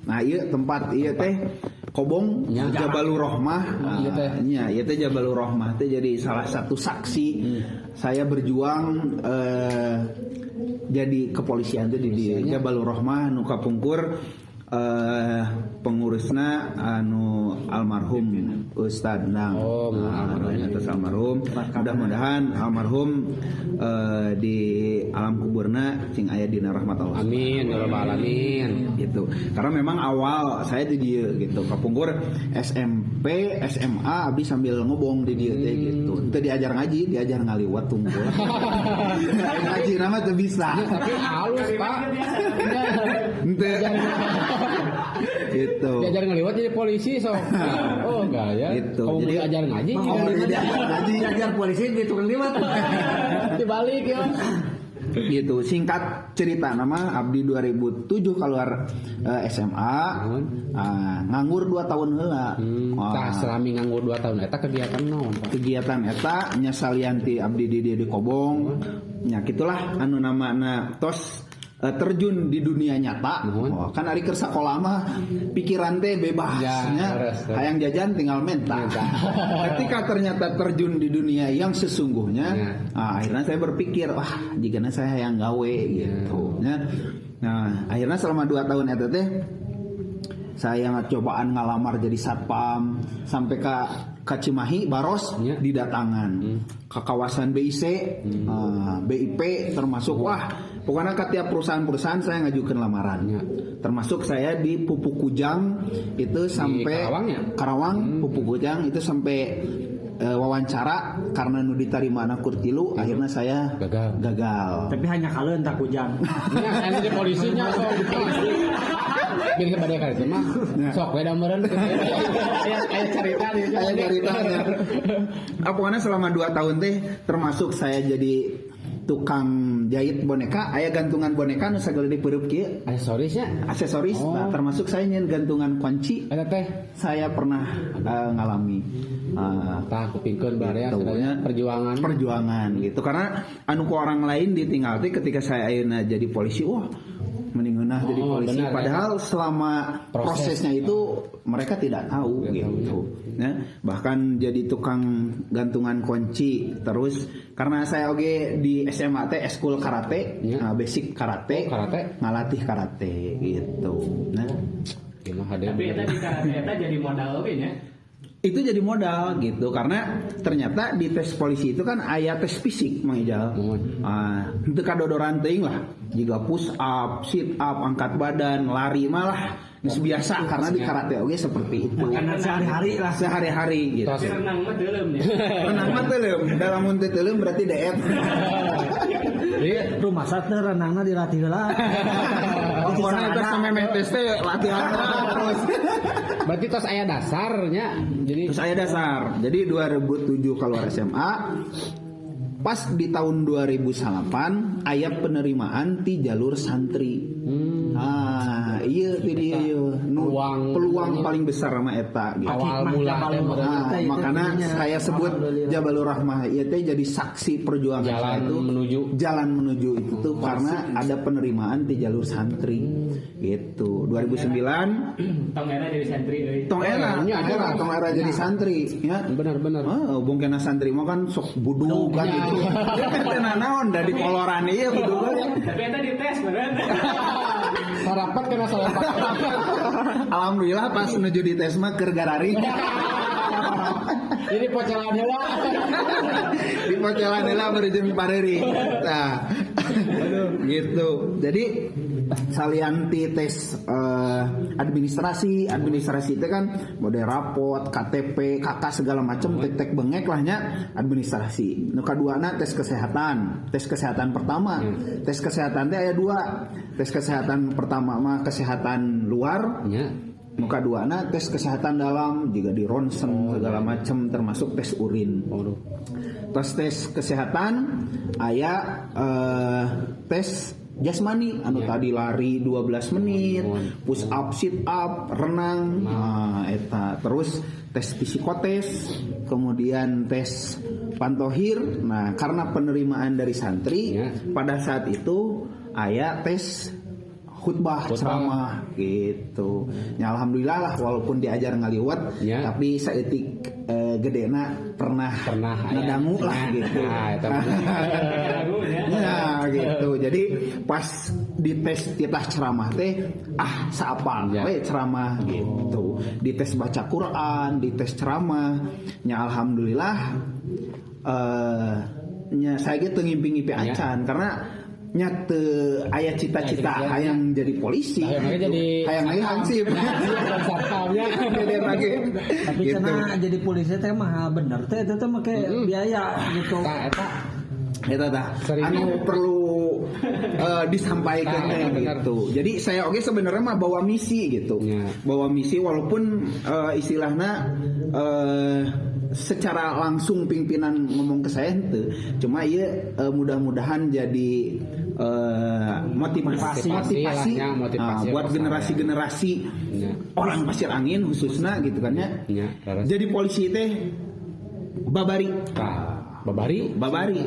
Nah iya tempat iya teh Kobong Jabalur Rohmah. Iya teh Jabalur Rohmah teh jadi salah satu saksi saya berjuang jadi kepolisian teh di Jabalur Rohmah nu kapungkur pengurusna anu almarhum Ustad Nang. Oh, almarhum. Mudah-mudahan almarhum di alam kuburna cing aya dina rahmat Allah. Amin ya rabbal alamin. Gitu. Karena memang awal saya di dieu gitu. Kapungkur SMP, SMA abdi sambil ngobong di dieu teh gitu. Teu diajar ngaji, diajar ngaliwat tunggul. Ngaji nama teu bisa. Tapi halus, Pak. Ente. Gitu. Diajar ngeliwat jadi polisi so. Oh gaya. Gitu. Kamu Jadi diajar ngaji. Diajar polisi di tukang liwat. Dibalik ya. Gitu. Singkat cerita nama abdi 2007 keluar SMA. Nganggur 2 tahun heula. Tah selami nganggur 2 tahun eta kegiatan naon, Pak? Kegiatan eta nya salianti abdi di Kobong. Nya gitulah anu namana tos terjun di dunia nyata. Kan ari keur sakola mah pikiran teh bebas nya. Hayang jajan tinggal minta. Ketika ternyata terjun di dunia yang sesungguhnya, akhirnya saya berpikir, wah, jigana saya hayang gawe gitu. Nah, akhirnya selama 2 tahun eta teh saya cobaan ngalamar jadi satpam sampai ke Cimahi Baros didatangan ke kawasan BIC, BIP termasuk wah pokoknya ke tiap perusahaan-perusahaan saya ngajukan lamaran. Termasuk saya di Pupuk Kujang itu sampai Karawang Pupuk Kujang itu sampai wawancara karena nu diterima anak kurtilu akhirnya saya gagal. Tapi hanya kaleun tak Kujang. Nya jadi polisinya so. Biar kepada kali itu mah sok beda meureun aya cerita Pokoknya selama 2 tahun teh termasuk saya jadi tukang jahit boneka, aya gantungan boneka nu sagede dipeureub kieu. Aksesorisnya. Aksesoris, nah, termasuk saya nyen gantungan kunci. Eta teh Saya pernah ngalami tah kupingkeun bare Gitu, sebenarnya ya. perjuangan. perjuangan gitu karena anu ku orang lain ditinggal teh ketika saya ayeuna jadi polisi wah mending ngeunah jadi polisi benar, padahal selama prosesnya itu mereka tidak tahu gitu ya. Bahkan jadi tukang gantungan kunci terus karena saya oge di SMA teh eskul karate basic karate, ngalatih karate gitu nah Gimana hade. Tapi eta di karate eta jadi modal oge nya. itu jadi modal gitu karena ternyata di tes polisi itu kan aya tes fisik Mang Ijal. Itu kadodoran teuing lah. Jika push up, sit up, angkat badan, lari malah geus biasa karena di karate oge seperti itu. Makanan sehari-hari lah. Sehari-hari gitu. Tapi renang mah teuleum nya. Renang mah teuleum, dalam mun teu teuleum berarti deet. Iya, rumah satna renangna dilatih heula. Pokona eta sampe tes teh latihan terus. Berarti tos aya dasarnya. Jadi Terus aya dasar. Jadi 2007 keluar SMA. Pas di tahun 2008 aya penerimaan di jalur santri. Iya ti dia peluang paling besar sama eta gitu. awal mula Makanya saya sebut Jabalur Rahmah ieu teh jadi saksi perjuangan saya itu jalan menuju itu tuh karena ada penerimaan di jalur santri gitu. 2009 Tong era jadi santri euy. tong era jadi santri ya. benar. Bung kena santri mah kan sok budug kan gitu. Teh naon da di koloran ieu budug. Tapi eta dites beneran. Sarapat kena sarapat. Alhamdulillah pas menuju di tes mah keur garari. Ini pocelan heula. Di pocelan heula berejem pareuri. Nah. Gitu. Jadi salian ti tes administrasi itu kan mode rapot, KTP, KK segala macam tek bengek lahnya administrasi. Nu kaduana tes kesehatan. Tes kesehatan pertama. Tes kesehatan teh aya dua. Tes kesehatan pertama mah kesehatan luar. Nu kaduana tes kesehatan dalam juga di ronsen segala macam termasuk tes urin. Tes kesehatan aya tes jasmani anu tadi lari 12 menit, push up, sit up, renang, eta. Terus tes psikotes, kemudian tes pantohir. Nah, karena penerimaan dari santri pada saat itu aya tes khutbah ceramah gitu. Ya alhamdulillah lah walaupun diajar ngaliwat tapi saeutik gedena pernah ngadangu lah gitu. Ya gitu. Jadi pas di tes titah ceramah teh saapal we ceramah gitu. Di tes baca Quran, di tes ceramah nya alhamdulillah nya saya gitu ngimpi-ngimpi acan karena nyate aya cita-cita hayang jadi polisi, hayang lagi hansip, tapi karena jadi polisi teh mah bener teh itu teh make biaya gitu. Eta anu perlu disampaikan gitu. Jadi saya oke sebenarnya mah bawa misi gitu, bawa misi walaupun istilahnya secara langsung pimpinan ngomong ke saya itu cuma iya mudah-mudahan jadi motivasi buat generasi orang Pasir Angin khususnya gitu kan ya. Jadi polisi teh babari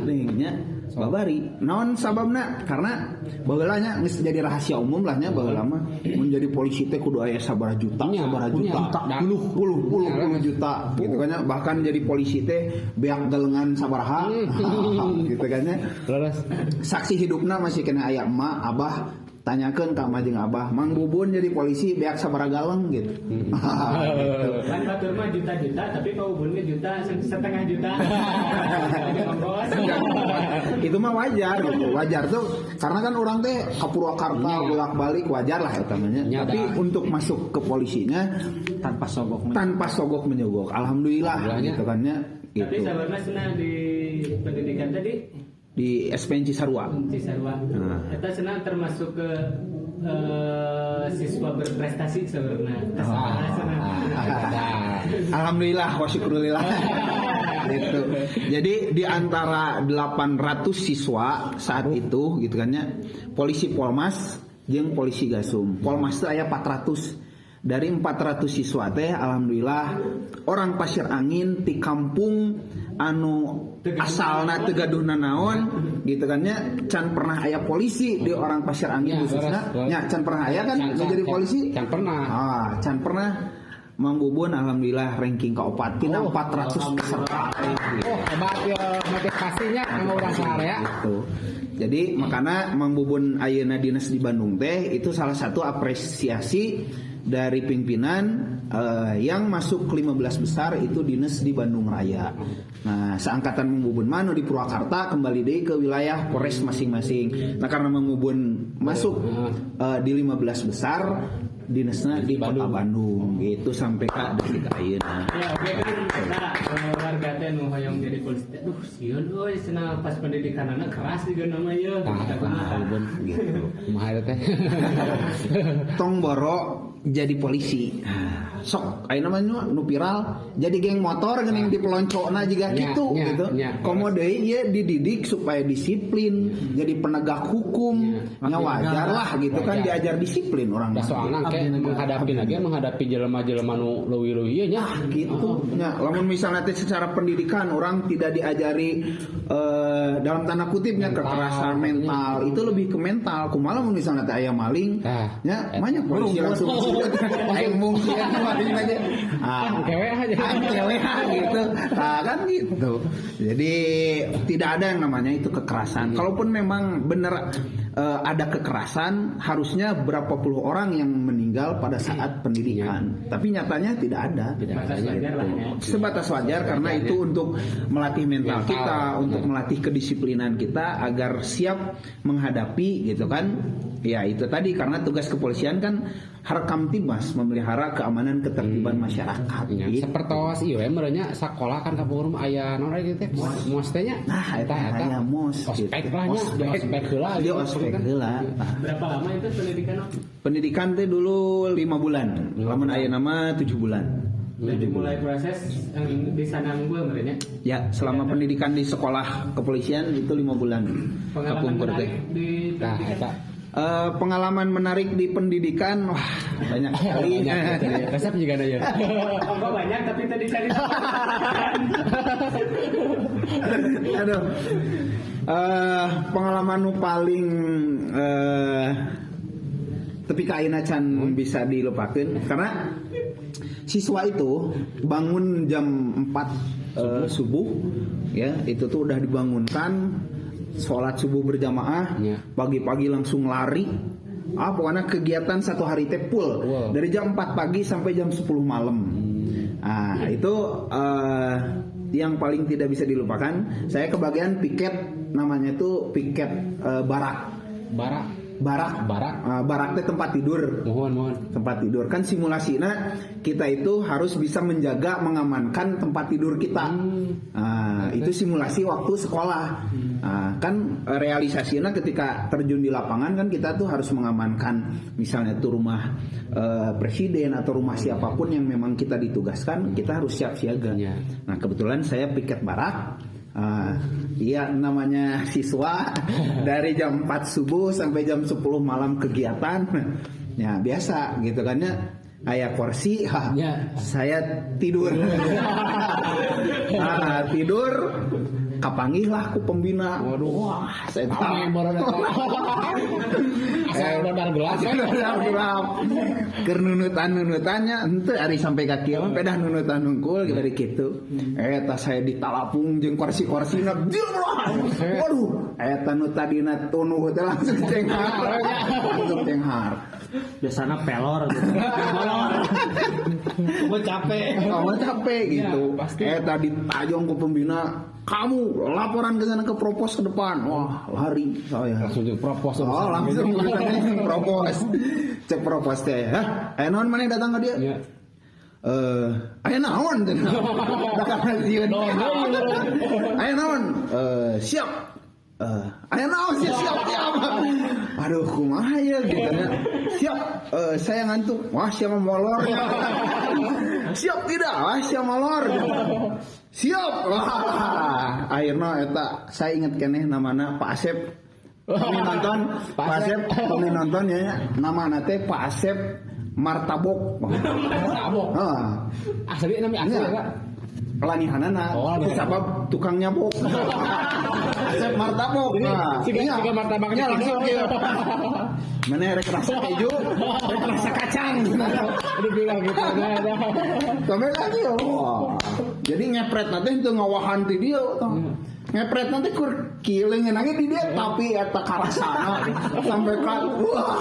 nih nya babari naon sababna karena baheulanya geus jadi rahasia umum lah nya baheula mah mun jadi polisi teh kudu aya sabaraha juta 10 juta gitu kan ya. Bahkan jadi polisi teh beak galengan sabaraha gitu kan ya. Saksi hidupna masih kena aya emak abah tanyakan ka mah jeung abah Mang Bubun jadi polisi beak sabaraha galeng gitu. Kan batur mah juta-juta tapi Pak Bubun ge setengah juta. Itu mah wajar gitu. Wajar tuh karena kan orang teh ke Purwakarta bolak-balik wajar lah eta namanya. Tapi untuk masuk ke polisinya tanpa sogok menyogok. Alhamdulillah gitu kan ya. Gitu. Tapi sabarna cenah di pendidikan tadi di SPN Cisarua. Eta cenah termasuk ke siswa berprestasi sebenarnya. Alhamdulillah wa syukurillah. Gitu. Jadi di antara 800 siswa saat itu gitu kan ya, polisi Polmas jeung polisi Gasum. Polmas teh aya 400. Dari 400 siswa teh alhamdulillah orang Pasir Angin ti kampung anu asalna teu gaduhna naon gitu kan nya, can pernah aya polisi di orang Pasir Angin khususna nya, can pernah aya kan menjadi polisi, can pernah. Can pernah. Mang Bubun alhamdulillah ranking ke-4 tina 400 peserta. Hebat ya motivasinya sama orang sehari gitu. Jadi makanya Mang Bubun ayeuna dinas di Bandung teh itu salah satu apresiasi dari pimpinan yang masuk 15 besar itu dinas di Bandung Raya. Nah, seangkatan Mang Bubun mano di Purwakarta kembali deh ke wilayah Polres masing-masing. Nah, karena Mang Bubun masuk di 15 besar dinasnya di Kota Bandung gitu sampai ke detik ayeuna. Ya oke kan kita warga teh nu hoyong jadi polisi teh duh sieun euy cenah pas pendidikanana keras juga nama ieu. Gitu. Kumaha eta teh? Tong boro jadi polisi. Sok ayeuna mah nu viral jadi geng motor geuning dipeloncona juga gitu gitu. Komo deui ieu dididik supaya disiplin, jadi penegak hukum. Nya wajar lah gitu kan diajar disiplin orang. Soalna menghadapi jelema-jelema nu leuwih-leuwih nya gitu. Nya lamun misalnya teh secara pendidikan orang tidak diajari dalam tanda kutipnya kekerasan mental, itu lebih ke mental. Kumaha lamun misalnya teh aya maling, nya banyak polisi langsung aing mungkin maling aja. Cewek gitu. Nah, kan gitu. Jadi tidak ada yang namanya itu kekerasan. Kalaupun memang benar ada kekerasan, harusnya berapa puluh orang yang meninggal pada saat pendidikan. Tapi nyatanya tidak ada. Sebatas wajar karena itu untuk melatih mental kita, untuk melatih kedisiplinan kita agar siap menghadapi gitu kan. Ya itu tadi karena tugas kepolisian kan Harkamtibmas memelihara keamanan ketertiban masyarakat. Gitu. Sapertos ieu we merenya sakola kan kampung aya naon gitu teh. Mos teh nya. Nah, eta aya mos. Ospek lah nya, ospek heula. Dia ospek heula. Berapa lama itu pendidikan? Pendidikan teh dulu 5 bulan. Lamun ayeuna mah 7 bulan. Jadi mulai proses yang di sana gua merenya. Ya, selama pendidikan di sekolah kepolisian itu 5 bulan. Pengalaman menarik di pendidikan. Pengalaman menarik di pendidikan wah banyak sekali. Resep juga ada ya. Banyak tapi tadi cari. Aduh. Pengalaman nu paling tapi kaina can bisa dilupakeun karena siswa itu bangun jam 4 subuh ya, itu tuh udah dibangunkan sholat subuh berjamaah, pagi-pagi langsung lari. Pokoknya kegiatan satu hari teh full. Dari jam 4 pagi sampai jam 10 malam. Itu yang paling tidak bisa dilupakan. Saya kebagian piket, namanya itu piket barak. Barak teh tempat tidur. Mohon. Tempat tidur kan simulasinya kita itu harus bisa menjaga mengamankan tempat tidur kita. Itu simulasi waktu sekolah. Kan realisasinya ketika terjun di lapangan kan kita tuh harus mengamankan misalnya tuh rumah presiden atau rumah siapapun yang memang kita ditugaskan, kita harus siap siaga. Nah kebetulan saya piket barak. Iya namanya siswa dari jam 4 subuh sampai jam 10 malam kegiatan. Ya biasa gitu kan ya. Aya kursi, saya tidur. Tidur kapanggih lah ku pembina. Wah, saya tahu. Modal gelap. Keur nunutan-nunutannya henteu ari sampai ka kieu pedah nunutan nungkul dari kitu. Eta saya ditalapung jeung kursi-kursina. Waduh, eta nu tadina tunuh teh langsung cenghar. Biasanya pelor gitu. Mau capek gitu. Eta ditajong ku pembina, kamu laporan ke sana ke propos ke depan. Wah, lari saya. Langsung propos. Langsung propos. Cek propos teh. Aya naon maneh datang ka dieu? Aya naon? Aya naon? Siap. Ayo naon siap. Aduh kumaha ya gitu ya. Siap, saya ngantuk. Wah siapa molor. Siap tidak? Wah siapa molor. Siap. Wah, akhirnya eta saya inget keneh namana Pak Asep. Kami nonton Pak Asep, kami nonton ya namana teh Pak Asep Martabok. Martabok. Asli namanya asli ya. Pelanihanana, sabab tukang nyabok. Asep Martabok. Jika martabaknya langsung gitu. Mana rek rasa keju, rek rasa kacang. Aduh bilang gitu. Sampai lagi ya. Jadi ngepret nanti itu ngawahan di dia. Ngepret nanti kur kiling nangis di dia tapi eta karasana sampai kan wah.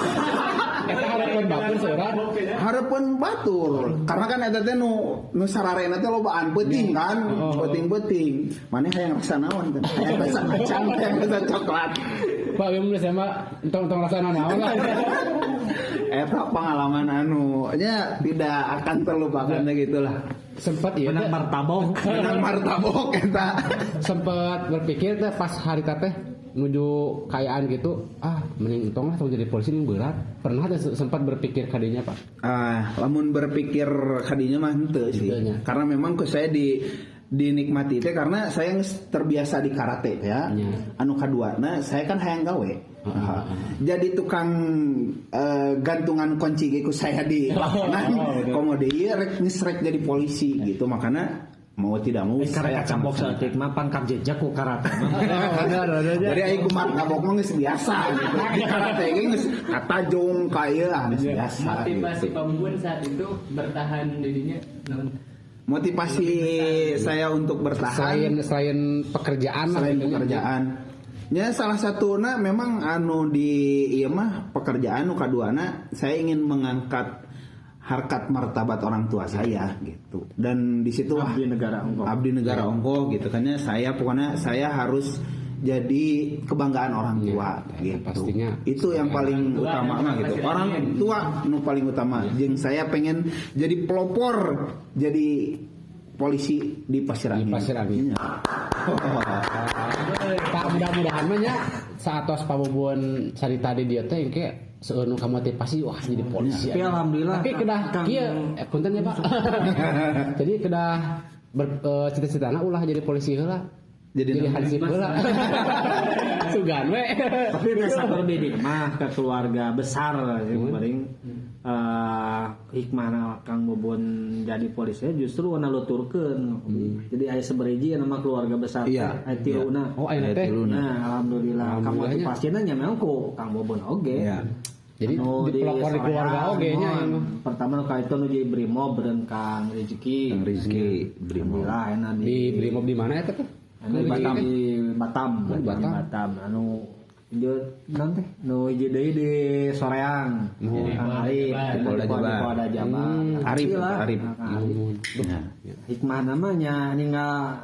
Eta harapan batur seurat. Harapan batur. Karena kan eta teh nu sararena teh lobaan peuting kan. Peuting-peuting. Maneh hayang rasa naon teh? Hayang rasa kacang, hayang rasa coklat. Pak Bim sama entong rasa naon. Eta pengalaman nya tidak akan terlupakan gitulah. Sempat ya menang martabok eta. Sempat berpikir teh pas hari teh menuju kayaan gitu, mending entong lah jadi polisi ini berat. Pernah teh sempat berpikir kadinya Pak? Lamun berpikir kadinya mah henteu sih. Karena memang ke saya dinikmati teh karena saya terbiasa di karate ya. Anu kaduana saya kan hayang gawe. Jadi tukang gantungan kunci ku saya di lapangan. Komo deui rek jadi polisi gitu makanya mau tidak mau karena kacambok saeutik mah pangkat jejak ku karate mah. Jadi aing kumat ngabok mah geus biasa gitu. Di karate ge geus katajong kaya geus biasa. Motivasi Pak Bubun saat itu bertahan didinya naon? Motivasi saya untuk bertahan selain pekerjaan ya salah satuna memang di ieu mah pekerjaan nu kaduana saya ingin mengangkat harkat martabat orang tua saya gitu. Dan di situ abdi negara ongkoh gitu kan ya pokoknya saya harus jadi kebanggaan orang tua gitu. Pastinya. Itu yang paling utama mah gitu. Orang tua nu paling utama. Jeung saya pengen jadi pelopor jadi polisi di Pasir Angin. Pak mudah-mudahan mah nya saatos Pak Bubun carita di dieu teh engke seueur kamotivasi wah jadi polisi. Tapi alhamdulillah. Tapi kedah kieu punten ya Pak. Jadi kedah cita-citana ulah jadi polisi heula. Jadi hansip heula. Sugan we. Tapi biasa berdidik mah ke keluarga besar paling hikmahna Kang Bubun jadi polisi justru naluturkeun. Jadi aya saberiji nama keluarga besar. Iya. Aya tiluna. Oh aya teh. Nah, alhamdulillah kamu motivasina nya memang ku Kang Bubun oge. Iya. Jadi di pelopor di keluarga oge nya. Pertama kali itu nu di Brimob beureun Kang Rezeki. Brimob. Alhamdulillah enak Di Brimob di mana eta teh? Di Batam. Anu ieu naon teh? Nu hiji deui di Soreang. Kang Arif, Polda Jabar. Arif. Hikmah namanya ninggal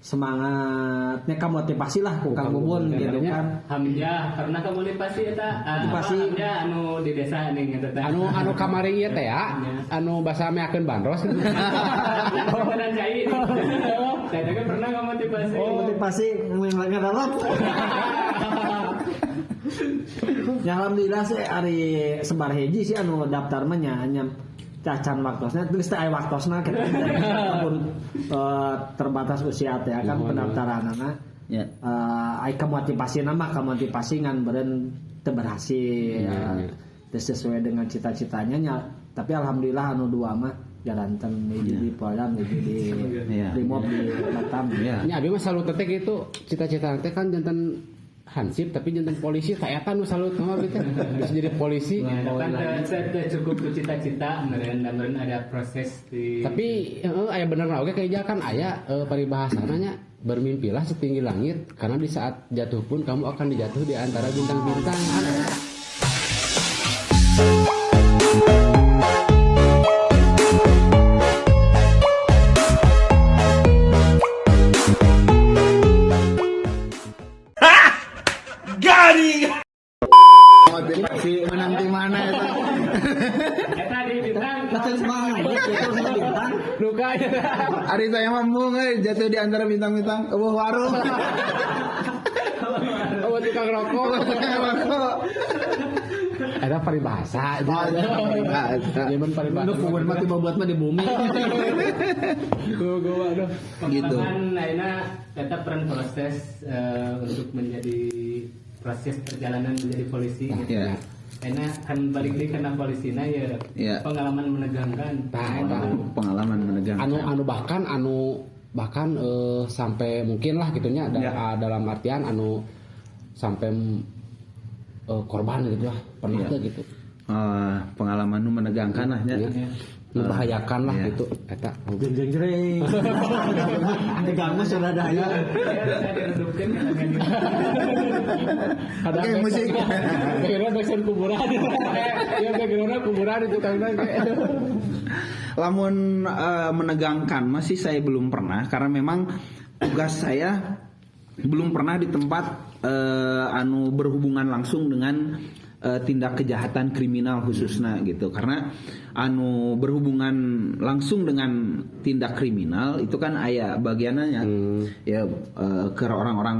semangatnya motivasi lah ku Kang Bubun gitu kan. Hamzah karena motivasi eta Hamzah anu di desa nih eta teh. Anu kamari ieu teh ya. Anu basa meakeun bandros. Beneran cai. Saya juga pernah motivasi. Motivasi ngadalat. Ya alhamdulillah sih hari sebar hiji sih anu daftar mah nya cacan waktosna geus teh aya waktosna kan terbatas usia teh kan pendaftaranna. Ya. Ai motivasi ngan beureun teu berhasil. Teu sesuai dengan cita-citanya nya tapi alhamdulillah anu dua mah jalanten di Padang di Brimob di Batam. Nya abi mah salut teh gitu cita-cita teh kan janten hansip tapi jantan polisi kayak nu salut mah gitu bisa jadi polisi. Saya cukup cita-cita meureun ada proses di. Tapi aya bener oge kayak kan aya paribahasana nya bermimpilah setinggi langit karena di saat jatuh pun kamu akan dijatuh di antara bintang-bintang. Motivasi menang di mana itu? Eta di bintang. Luka aja. Ari saya mah jatuh di antara bintang-bintang. Warung. tukang rokok. Ada paribahasa. Zaman paribahasa. Lu kuburan mati buat mah di bumi. Gua aduh. Gitu. Pengalaman lainnya tetap peran proses untuk menjadi proses perjalanan menjadi polisi gitu Iya. ya. Karena kan balik lagi karena polisinya ya Iya. pengalaman menegangkan. Pengalaman menegangkan. Bahkan sampai mungkin lah gitunya dalam artian sampai korban gitu lah pernah Iya. gitu. Pengalaman nu menegangkan lah nya. Membahayakan lah Iya. gitu eta. Jeng-jeng. Tegang mah sudah daya. Saya diredupkan Ada Oke, musik. Kira backsound kuburan. Ya backgroundnya kuburan itu kan. Lamun menegangkan masih saya belum pernah karena memang tugas saya belum pernah di tempat berhubungan langsung dengan tindak kejahatan kriminal khususnya gitu karena berhubungan langsung dengan tindak kriminal itu kan aya bagiannya ya ke orang-orang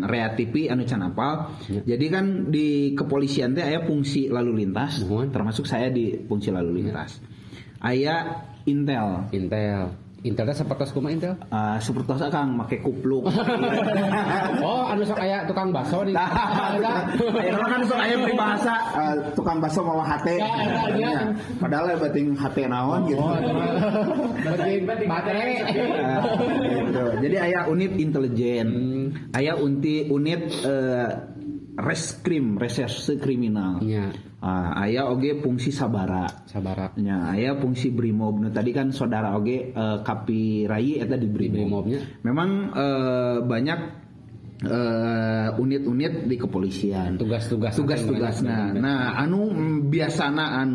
reatipi can apal. Jadi kan di kepolisian teh aya fungsi lalu lintas termasuk saya di fungsi lalu lintas. Aya Intel Intelnya seperti kumaha Intel? Seperti Kang make kupluk. Oh, anu sok aya tukang bakso di. Ayeuna kan sok aya peribahasa tukang bakso mawa hate. Ya. Padahal bating hate naon gitu. Berarti baterai. Gitu. Jadi aya unit intelijen, aya unit reskrim, reserse kriminal. Iya. Aya oge fungsi sabara. Nya aya fungsi brimob. Tadi kan saudara oge Kapirai eta di brimobnya. Memang banyak unit-unit di kepolisian. Tugas-tugasna. Nah, biasana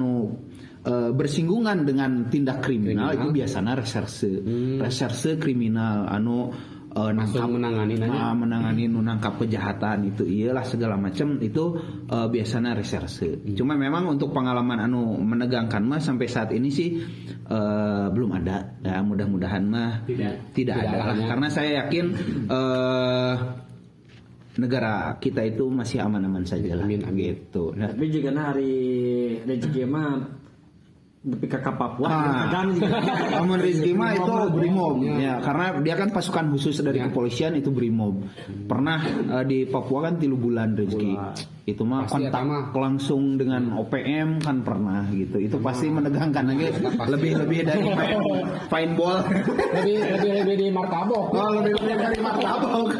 bersinggungan dengan tindak kriminal itu biasana reserse kriminal menangani nangkap kejahatan itu iyalah segala macam itu biasanya reserse. Cuma memang untuk pengalaman menegangkan mah sampai saat ini sih belum ada. Ya mudah-mudahan mah tidak ada lah. Karena saya yakin negara kita itu masih aman-aman saja lah. Gitu. Nah, Tapi juga hari rezeki mah tapi ke Papua kan Amun Rizky mah itu brimob ya karena dia kan pasukan khusus dari kepolisian itu brimob. Pernah di Papua kan 3 bulan Rizky. Itu mah kontak langsung dengan OPM kan pernah gitu. Itu pasti menegangkan lagi lebih dari main ball. Lebih di martabok. Oh, lebih dari martabok.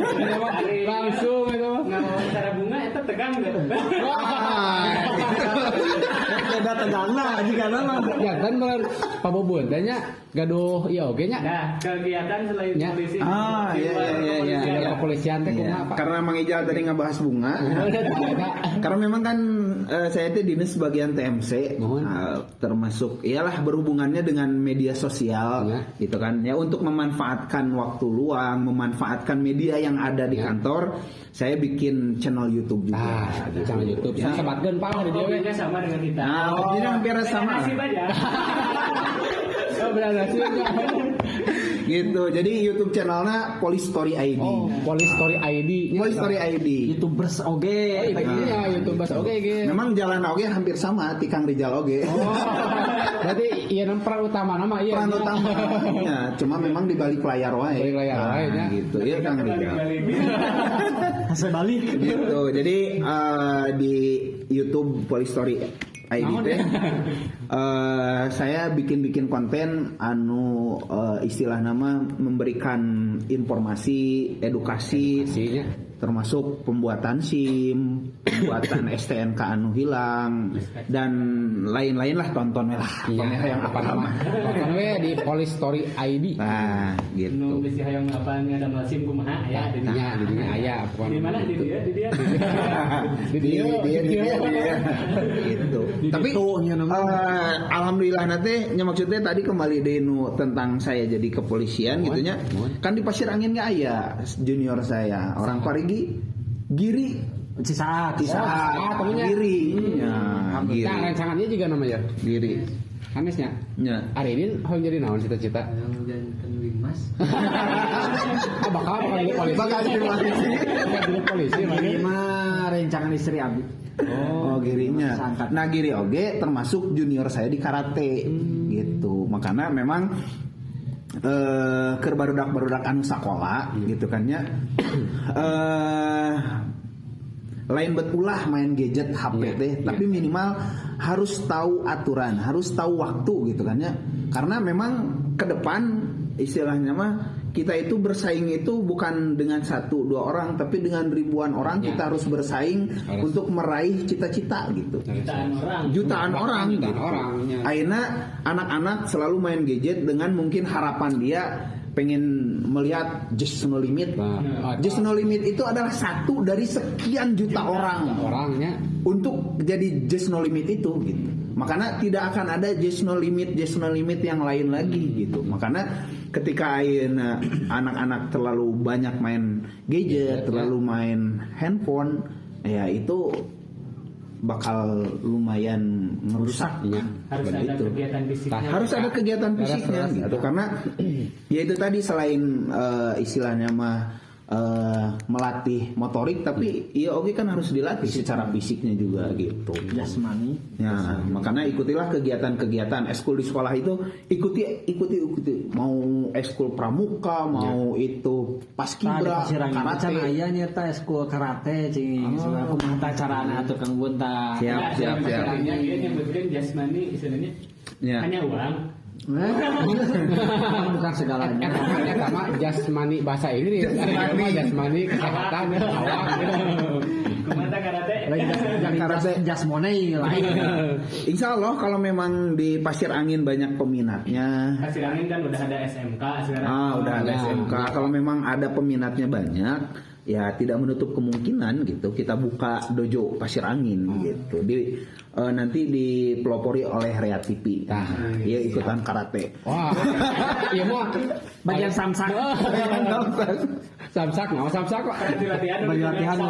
Langsung itu. Wawancara bunga itu tegang gitu. beda tegangna jika nama. Ya kan bener Pak Bobon tanya gaduh iya oge nya. Nah, kegiatan selain polisi. Iya. Kepolisian teh kumaha Pak? Karena Mang Ijal tadi ngebahas bunga. Karena memang kan saya itu dinas bagian TMC, termasuk iyalah berhubungannya dengan media sosial, gitu kan. Ya untuk memanfaatkan waktu luang, memanfaatkan media yang ada di kantor, saya bikin channel YouTube juga. Channel YouTube. Saya sebatkeun Pak di dia. Hobinya sama dengan kita. Hobinya hampir sama. Nasib aja. Oh, benar sih. Gitu. Jadi YouTube channelnya Polistory ID. Oh, Polistory ID. Polistory ID. YouTubers oge. Iya, YouTubers oge ge. Memang jalan oge hampir sama ti Kang Rijal oge. Oh. Berarti iya peran utama nama iya. Peran utama. Ya, cuma memang di balik layar wae. Balik layar wae nya. Gitu. Iya Kang Rijal. Hasil balik. Gitu. Jadi di YouTube Polistory ID teh saya bikin konten istilah nama memberikan informasi edukasi termasuk pembuatan SIM, pembuatan STNK hilang dan lain-lain lah tonton lah. Yang apa nama? Tonton we di Polistory ID. Nah, gitu. Nu bisi hayang apaan ada SIM kumaha ya di Dinya aya Di mana di dia? Di dia. Gitu. Tapi alhamdulillah nanti maksudnya tadi kembali denu tentang saya jadi kepolisian gitunya. Kan di Pasir Angin nggak aya junior saya orang Parigi Giri Cisaat. temennya. Giri. Ya, Giri. Nah, rancangannya juga namanya Giri. Hanesnya. Ya. Aridin hoyong jadi naon cita-cita? Jangan Wingmas. Bakal jadi polisi. Bakal jadi polisi. Bakal jadi polisi. Ini mah rencangan istri Abi. Oh, Girinya. Nah, Giri oge termasuk junior saya di karate gitu. Makanya memang keur barudak-barudak anu sakola gitu kan ya. Lain betulah main gadget HP teh, tapi minimal harus tahu aturan, harus tahu waktu gitu kan ya. Karena memang ke depan istilahnya mah kita itu bersaing itu bukan dengan 1-2 orang, tapi dengan ribuan orang kita harus bersaing untuk meraih cita-cita gitu. Jutaan orang. Akhirnya anak-anak selalu main gadget dengan mungkin harapan dia pengen melihat Just No Limit. Just No Limit itu adalah satu dari sekian juta orangnya untuk jadi Just No Limit itu gitu. Makanya tidak akan ada Just No Limit yang lain lagi gitu. Makanya ketika anak-anak terlalu banyak main gadget, terlalu main handphone, ya itu bakal lumayan merusaknya. Harus ada kegiatan fisiknya gitu. Karena ya itu tadi selain istilahnya mah melatih motorik, tapi ya oke kan harus dilatih secara fisiknya juga gitu. Jasmani. Ya, makanya ikutilah kegiatan-kegiatan eskul di sekolah itu, ikuti. Mau eskul pramuka, mau itu paskibra, karate. Aya nyata eskul karate cing. Kumaha tah carana atuh Kang Bunta. Siap. Dia nyebutkan jasmani istilahnya hanya uang. Bukan segalanya. Sama jasmani bahasa Inggris. Jasmani kesehatan awak. Kumata Karate jasmani lain. Insya Allah kalau memang di Pasir Angin banyak peminatnya. Pasir Angin kan udah ada SMK sekarang. Udah ada SMK. Kalau memang ada peminatnya banyak, ya tidak menutup kemungkinan gitu kita buka dojo Pasir Angin gitu. Nanti dipelopori oleh Rea TV. Iya ikutan karate. Wah. Iya mah Bagian samsak. Samsak kok. Latihan.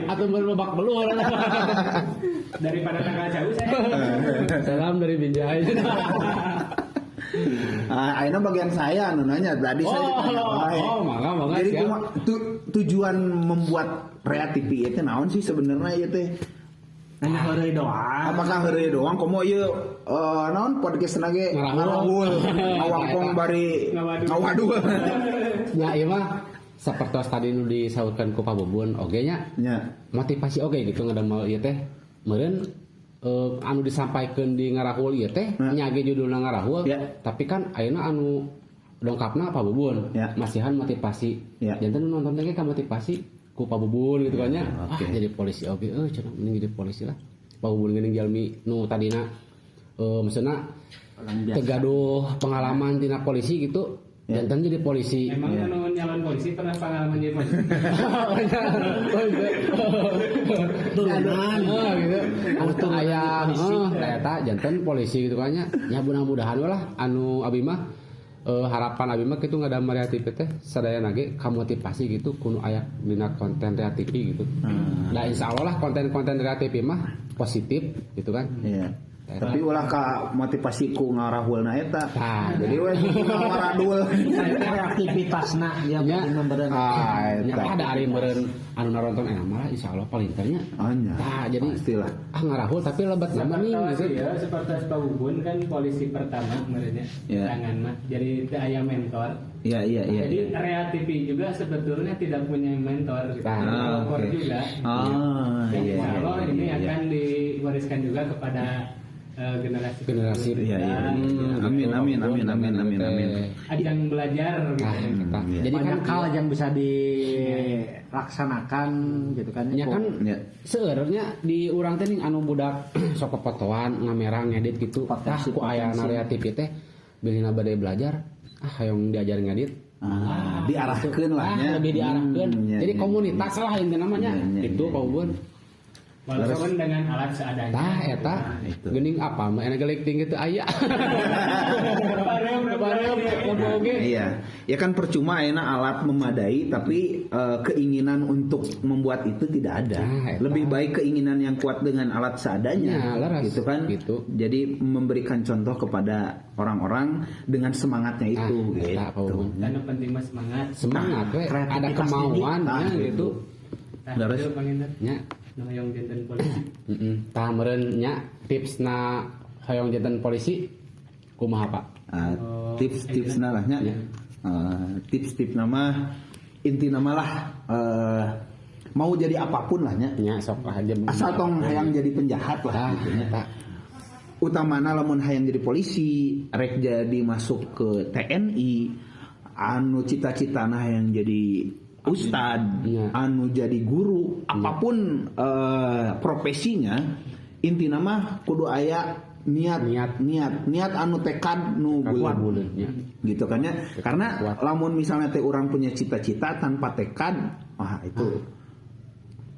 Atau berbabak belur. Daripada tanggal jauh saya. Salam dari Binjai. Aina bagian saya nanya tadi saya ditanya. Mangga. Jadi tujuan membuat Rea TV itu naon sih sebenarnya ya teh? Hanya heureuy doang. Apakah heureuy doang komo ieu naon podcast nage ngarahul ngawangkong bari ngawadul. Ya ieu mah sapertos tadi nu disaurkeun ku Pak Bubun oge nya. Ya. Motivasi oge gitu ngadamel ieu teh. Meureun anu disampaikan di ngarahul ieu teh nyage judulna ngarahul, tapi kan ayeuna anu dongkapna Pak Bubun. Masihan motivasi. Janten nonton teh ka motivasi ku Pak Bubun gitu kan nya. Jadi polisi oge cenah mending jadi polisi lah. Pak Bubun geuning jalmi nu tadina maksudna tegaduh pengalaman tina polisi gitu. Jantan jadi polisi. Emang anu nyalon polisi pernah pengalaman jadi polisi? Turunan gitu. Anu aya eta jantan polisi gitu kan nya. Ya mudah-mudahan lah anu abi mah harapan abi mah kitu ngadamel Rea TV teh sadaya nage kamotivasi gitu kudu aya dina konten Rea TV gitu. Nah insyaallah lah konten-konten Rea TV mah positif gitu kan. Iya. Tapi ulah ka motivasiku ngarahulna eta. Jadi we ngaradul aktivitasna ya memberen. Ada ari meureun anu naronton mah insyaallah paling tanya. Jadi pastilah. Ngarahul tapi lebat nama nih gitu. Ya seperti Pak Bubun kan polisi pertama kemarinnya. Jangan mah jadi teu aya mentor. Iya. Jadi Rea TV juga sebetulnya tidak punya mentor gitu. Juga. Insyaallah ini akan diwariskan juga kepada generasi amin ajang belajar gitu. Jadi kan hal yang bisa dilaksanakan gitu kan ya kan seureunya di urang teh anu budak sok fotoan ngamera ngedit gitu tah ku aya Rea TV teh bilina bade belajar hayong diajar ngedit diarahkeun lah nya lebih diarahkeun jadi komunitas lah intinya namanya itu Pak Bubun walaupun dengan alat seadanya. Tah eta geuning apa mah enak gelik teu aya. Iya, ya kan percuma enak alat memadai tapi keinginan untuk membuat itu tidak ada. Lebih baik keinginan yang kuat dengan alat seadanya, gitu kan? Gitu. Jadi memberikan contoh kepada orang-orang dengan semangatnya itu, gitu. Karena penting mah Semangat we, ada kemauan gitu. Terus nya hoyong janten polisi. Tah meureun nya tipsna hoyong janten polisi kumaha Pak? Tips-tipsna lah nya. Tips-tips nama inti nama lah mau jadi apapun lah nya. Nya sok aja. Asal tong hayang jadi penjahat lah gitu nya. Utamana lamun hayang jadi polisi, rek jadi masuk ke TNI, anu cita-citana hayang jadi ustad, anu jadi guru, apapun profesinya, inti nama kudu aya niat anu tekad nu kuat gitu kan ya. Karena lamun misalnya teh orang punya cita-cita tanpa tekad, wah itu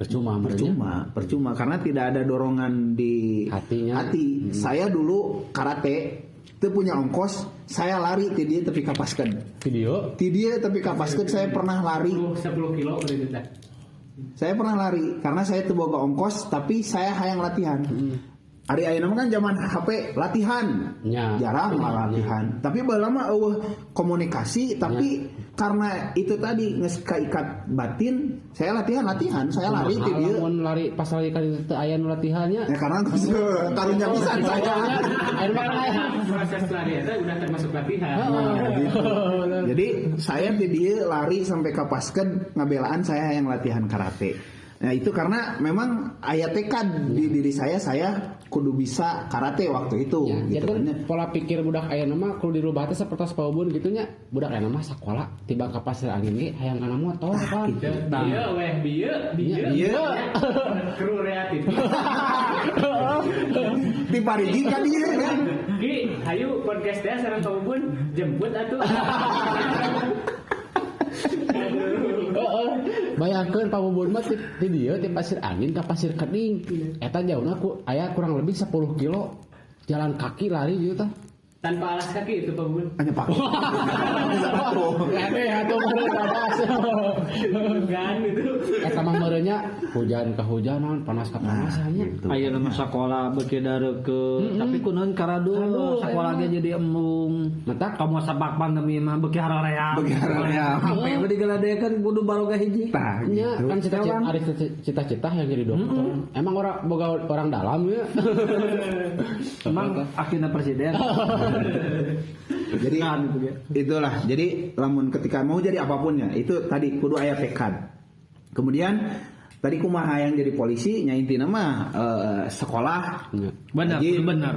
percuma karena tidak ada dorongan di hati. Saya dulu karate teu punya ongkos, saya lari ti dieu tepi kapaskeun. Ti dieu tepi kapaskeun saya pernah lari 10 kilo berarti teh. Saya pernah lari karena saya teu boga ongkos tapi saya hayang latihan. Ari ayeuna mah kan zaman HP latihan. Jarang latihan. Tapi baheula mah komunikasi tapi karena itu tadi geus kaikat batin, saya latihan, saya lari ti dieu. Mun lari pas lari ka teu aya nu latihannya. Ya karena karunya pisan saya. Proses lari itu udah termasuk latihan. Gitu. Jadi saya ti dieu lari sampai ka paskeun ngabelaan saya yang latihan karate. Nah itu karena memang aya tekad di diri saya kudu bisa karate waktu itu. Ya, gitu kan pola pikir budak ayeuna mah kudu dirubah teh sapertos paubun gitu nya. Budak ayeuna mah sakola tiba ka pasir angin ge hayang kana motor kan. Bieu. Kru kreatif. Di parigi ka dieu kan. Ki, hayu podcast teh sareng paubun jemput atuh. Bayangkeun pamubun mah ti dieu ti pasir angin ka pasir kening. Eta jauhna aya kurang lebih 10 kilo jalan kaki lari gitu tah. Tanpa alas kaki itu pamubun. Hanya paku. Atuh Gan itu. Eta mah meureunya hujan kehujanan, panas kepanasannya. Ayeuna mah sakola beuki dareukeun, tapi kunaon karadu sakola ge jadi embung. Mata kamu sabak pandemi mah beuki haraream. Sampai beuki digaladekeun kudu baroga hiji. Tah, nya kan cita-cita yang jadi dokter. Emang orang dalam ya. Emang akhirnya presiden. Jadi itulah. Jadi lamun ketika mau jadi apapun ya, itu tadi kudu aya tekad. Kemudian tadi kumaha yang jadi polisi nya intina mah sekolah benar.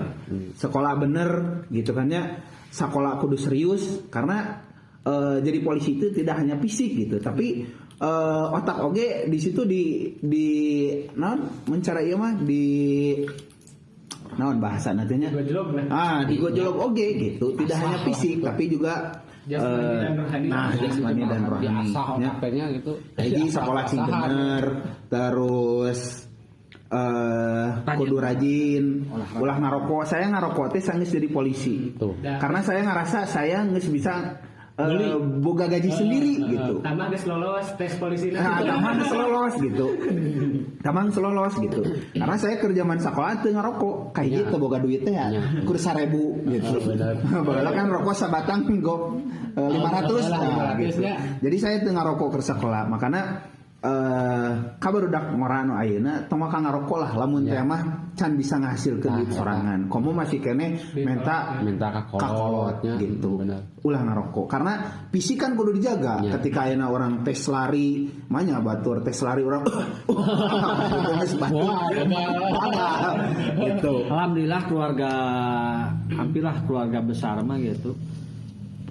Sekolah bener gitu kan ya. Sekolah kudu serius karena jadi polisi itu tidak hanya fisik gitu, tapi otak oge di situ di mencari ieu mah di naon bahasa nantinya digojlok oge gitu, tidak hanya fisik tapi juga jasmani dan rohani nya gitu. Jadi sekolah sing bener, terus kudu rajin, ulah ngarokok. Saya ngarokok teh geus jadi polisi karena saya ngerasa saya geus bisa boga gaji sendiri gitu. Tamang geus lolos tes polisi. Tamang lolos gitu. Karena saya kerja man sakola teu ngarokok, kayak gitu boga duit teh ya. Kur 1.000 gitu. Baheula kan rokok sabatang go 500 gitu. Jadi saya teu ngarokok keur sakola, makana kabarudak ngorano ayeuna tong mah ngarokok lah lamun teh mah can bisa ngahasilkeun duit sorangan. Komo masih kene minta ka kolotnya gitu. Ulah ngarokok karena fisik kan kudu dijaga. Ketika ayeuna orang tes lari, manya batur tes lari orang gitu. Alhamdulillah hampirlah keluarga besar mah gitu.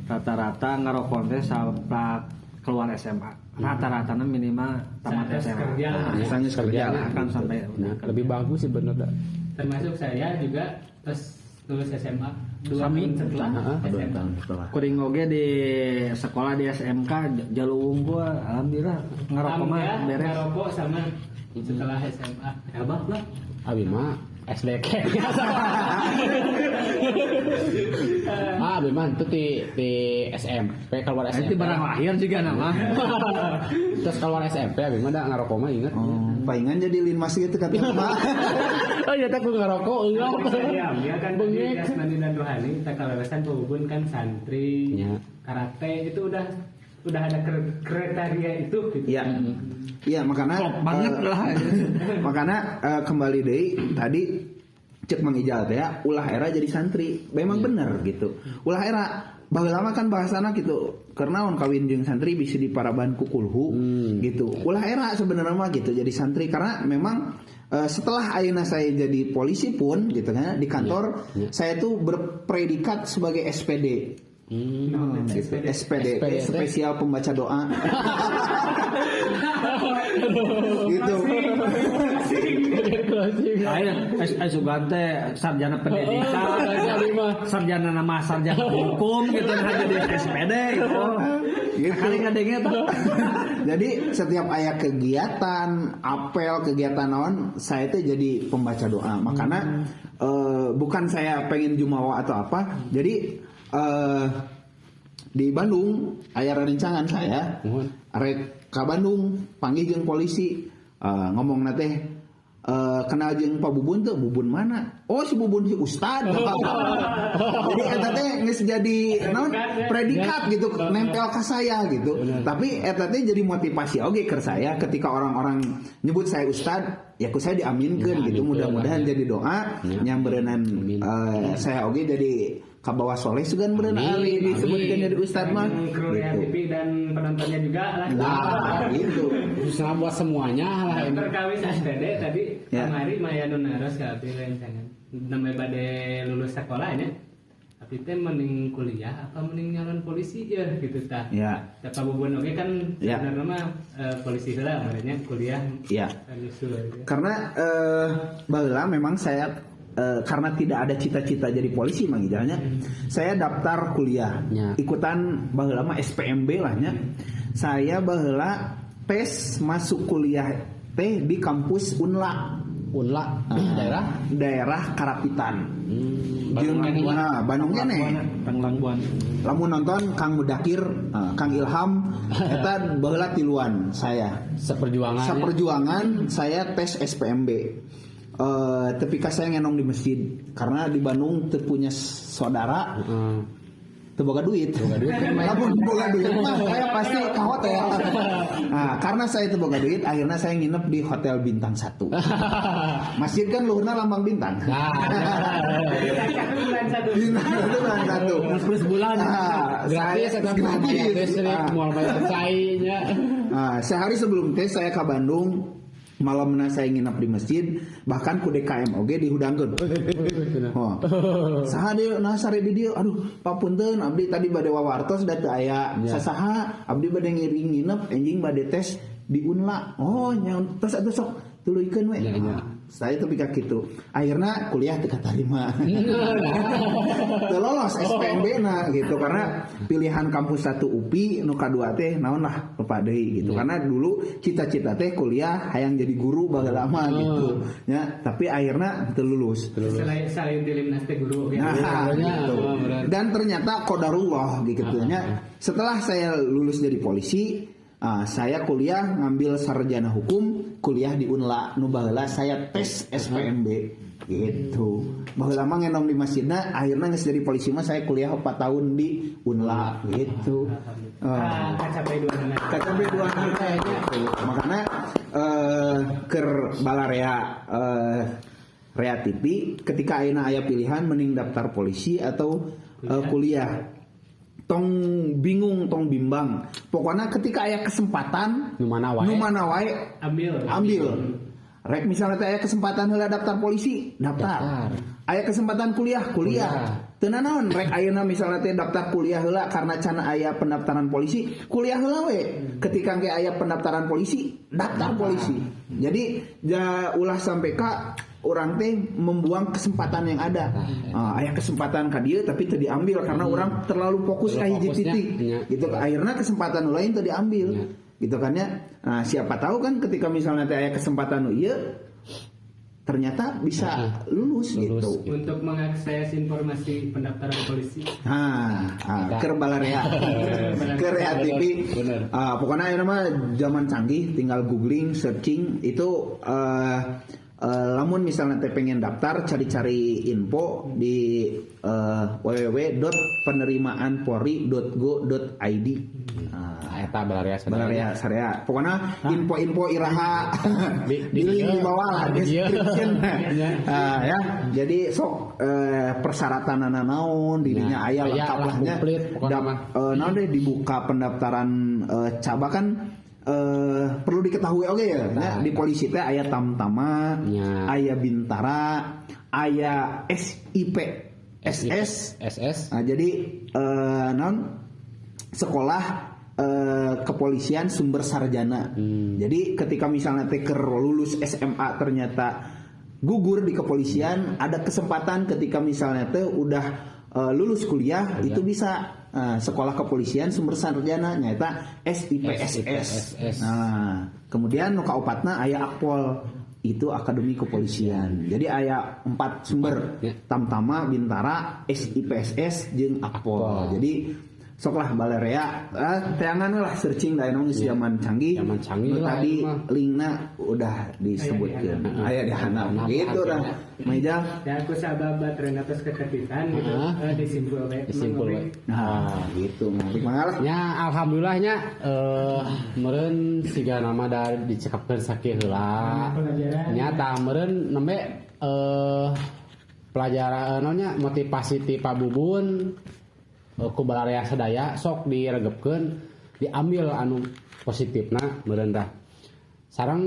Rata-rata ngarokok teh sampai keluar SMA. Rata-ratanya minimal tamat SMA. Misalnya kerja akan sampai lebih bagus sih bener dah. Termasuk saya juga pas lulus SMA 2 tahun setelah SMA. Kuring oge di sekolah di SMK jalur unggul alhamdulillah ngarokok mah beres. Ngarokok sama setelah SMA abah lah Abi mah SD kayaknya. Abi mah itu di SMP keluar SMP. Itu barang lahir juga nama. Terus keluar SMP Abi mah da ngarokok mah inget. Palingan jadi lin mas gitu katanya Pak. Oh iya tak ngarokok enggak. dia kan tadi jasmani dan rohani kita kalarasan pebubun kan santri karate itu udah ada kriteria itu gitu. Iya. Iya, makanya banget lah. Makanya kembali deui tadi cek Mang Ijal teh ya, ulah era jadi santri. Memang bener gitu. Ulah era baheula mah kan bahasana gitu. Karena on kawin jeung santri bisa diparaban ku kulhu gitu. Ulah era sebenarnya mah gitu jadi santri karena memang setelah ayeuna saya jadi polisi pun gitu kan di kantor saya tuh berpredikat sebagai SPD. Gitu. SPD spesial pembaca doa. Gitu. Ayo Sugante sarjana pendidikan, sarjana nama sarjana hukum gitu nah jadi SPD gitu. Kali ngadengnya tuh. Jadi setiap aya kegiatan, apel, kegiatan naon, saya tuh jadi pembaca doa. Makanya bukan saya pengen jumawa atau apa. Jadi di Bandung aya rencangan saya arek ka Bandung panggil jeung polisi ngomong teh kenal jeung Pak Bubun tuh Bubun mana? Oh si Bubun si Ustad. Jadi eta teh geus jadi naon predikat gitu nempel ka saya gitu. Tapi eta teh jadi motivasi oge ke saya ketika orang-orang nyebut saya Ustad ya ku saya diaminkeun gitu mudah-mudahan jadi doa nyambeureunan saya oge jadi kabawa soleh sugan beren ali disebutkan jadi ustad mah kru TV dan penontonnya juga lah gitu bisa buat semuanya lah ini terkawin SDD tadi kemari maya nunaros ka abdi rencangan namanya bade lulus sekolah ya tapi teh mending kuliah apa mending nyalon polisi ya gitu tah ya Pak Bubun oge kan sebenarnya mah polisi heula makanya kuliah ya nyusul karena baheula memang saya karena tidak ada cita-cita jadi polisi manggilnya saya daftar kuliah ikutan baheula mah SPMB lah nya saya baheula tes masuk kuliah teh di kampus Unla daerah Karapitan Bandung keneh lamun nonton Kang Mudakir Kang Ilham eta baheula tiluan saya seperjuangan saya tes SPMB. Tapi saya ngenong di masjid karena di Bandung terpunya saudara boga duit namun boga duit mah saya pasti ke hotel. Nah, karena saya boga duit akhirnya saya nginep di hotel bintang 1 masjid kan luhurna lambang bintang bintang 1 plus bulan gratis mau bayar cainya sehari sebelum tes saya ke Bandung malamna saya nginap di masjid bahkan ku DKM oge dihudangkeun. Saha deui sare di dieu aduh papunten abdi tadi bade wawartos da teu aya sasaha abdi bade ngiring nginep anjing bade tes di Unla. Oh nya tos atuh sok tuluykeun we. Saya tuh pikir gitu. Akhirnya kuliah teu katarima. Teu lolos SPMB na gitu karena pilihan kampus 1 UPI nu kadua teh naon lah lupa deui gitu. Karena dulu cita-cita teh kuliah hayang jadi guru baheula lama gitu. Ya, tapi akhirnya teu lulus. Selain dilimnas teh guru gitu. Dan ternyata qadarullah gitu nya. Setelah saya lulus jadi polisi saya kuliah ngambil sarjana hukum kuliah di Unla nu baheula saya tes SPMB gitu baheula mah ngenom di masjidna akhirnya geus jadi polisi mah saya kuliah 4 tahun di Unla gitu kacapai 2 kayaknya makanya keur balarea Rea TV ketika ayeuna aya pilihan mending daftar polisi atau kuliah tong bingung tong bimbang pokoknya ketika aya kesempatan nu mana wae ambil rek misalnya aya kesempatan heula daftar polisi daftar aya kesempatan kuliah teu naon rek ayeuna misalnya teh daftar kuliah heula karena can aya pendaftaran polisi kuliah heula we ketika ge aya pendaftaran polisi daftar polisi jadi ulah sampai ka orang teh membuang kesempatan yang ada. Aya kesempatan ka dieu tapi teu diambil karena orang terlalu fokus ka hiji titik. Gitu. Akhirnya kesempatan lain teu diambil. gitu kan ya. Nah, siapa tahu kan ketika misalnya teh aya kesempatan ieu ternyata bisa lulus gitu. Untuk mengakses informasi pendaftaran polisi. Keur balarea. Keur TV. Pokoknya ini mah zaman canggih, tinggal googling, searching itu lamun misalnya teh pengen daftar cari-cari info di www.penerimaanpolri.go.id. Eta Balarea Sadaya. Pokoknya info-info iraha di link di bawah lah description. Ya. Jadi sok persyaratan naon dirinya aya lengkap lahnya. Naon deh dibuka pendaftaran caba kan perlu diketahui ya. Di polisi teh aya tamtama, aya bintara, aya SIP SS. Nah, jadi sekolah kepolisian sumber sarjana. Jadi ketika misalnya teker lulus SMA ternyata gugur di kepolisian, ada kesempatan ketika misalnya teh udah lulus kuliah itu bisa sekolah kepolisian sumber sarjana nyata SIPSS. Nah, kemudian nu kaopatna aya Akpol, itu Akademi Kepolisian. Jadi aya 4 sumber, Tamtama, Bintara, SIPSS jeung Akpol. Jadi soklah balarea teangan lah searching da nong zaman canggih. Tadi linkna udah disebutkeun. Aya di handap gitu dah. Maijal. Ya aku sahabat Renatus ketertiban gitu disimpul we. Nah, gitu. Mangga nya alhamdulillahnya meureun siga nama da dicekapkeun sakieu heula. Nya meureun nembe pelajaran nya motivasi ti Pak Bubun ku Balarea Sadaya sok diregepkeun, diambil anu positifna meureun tah. Sareng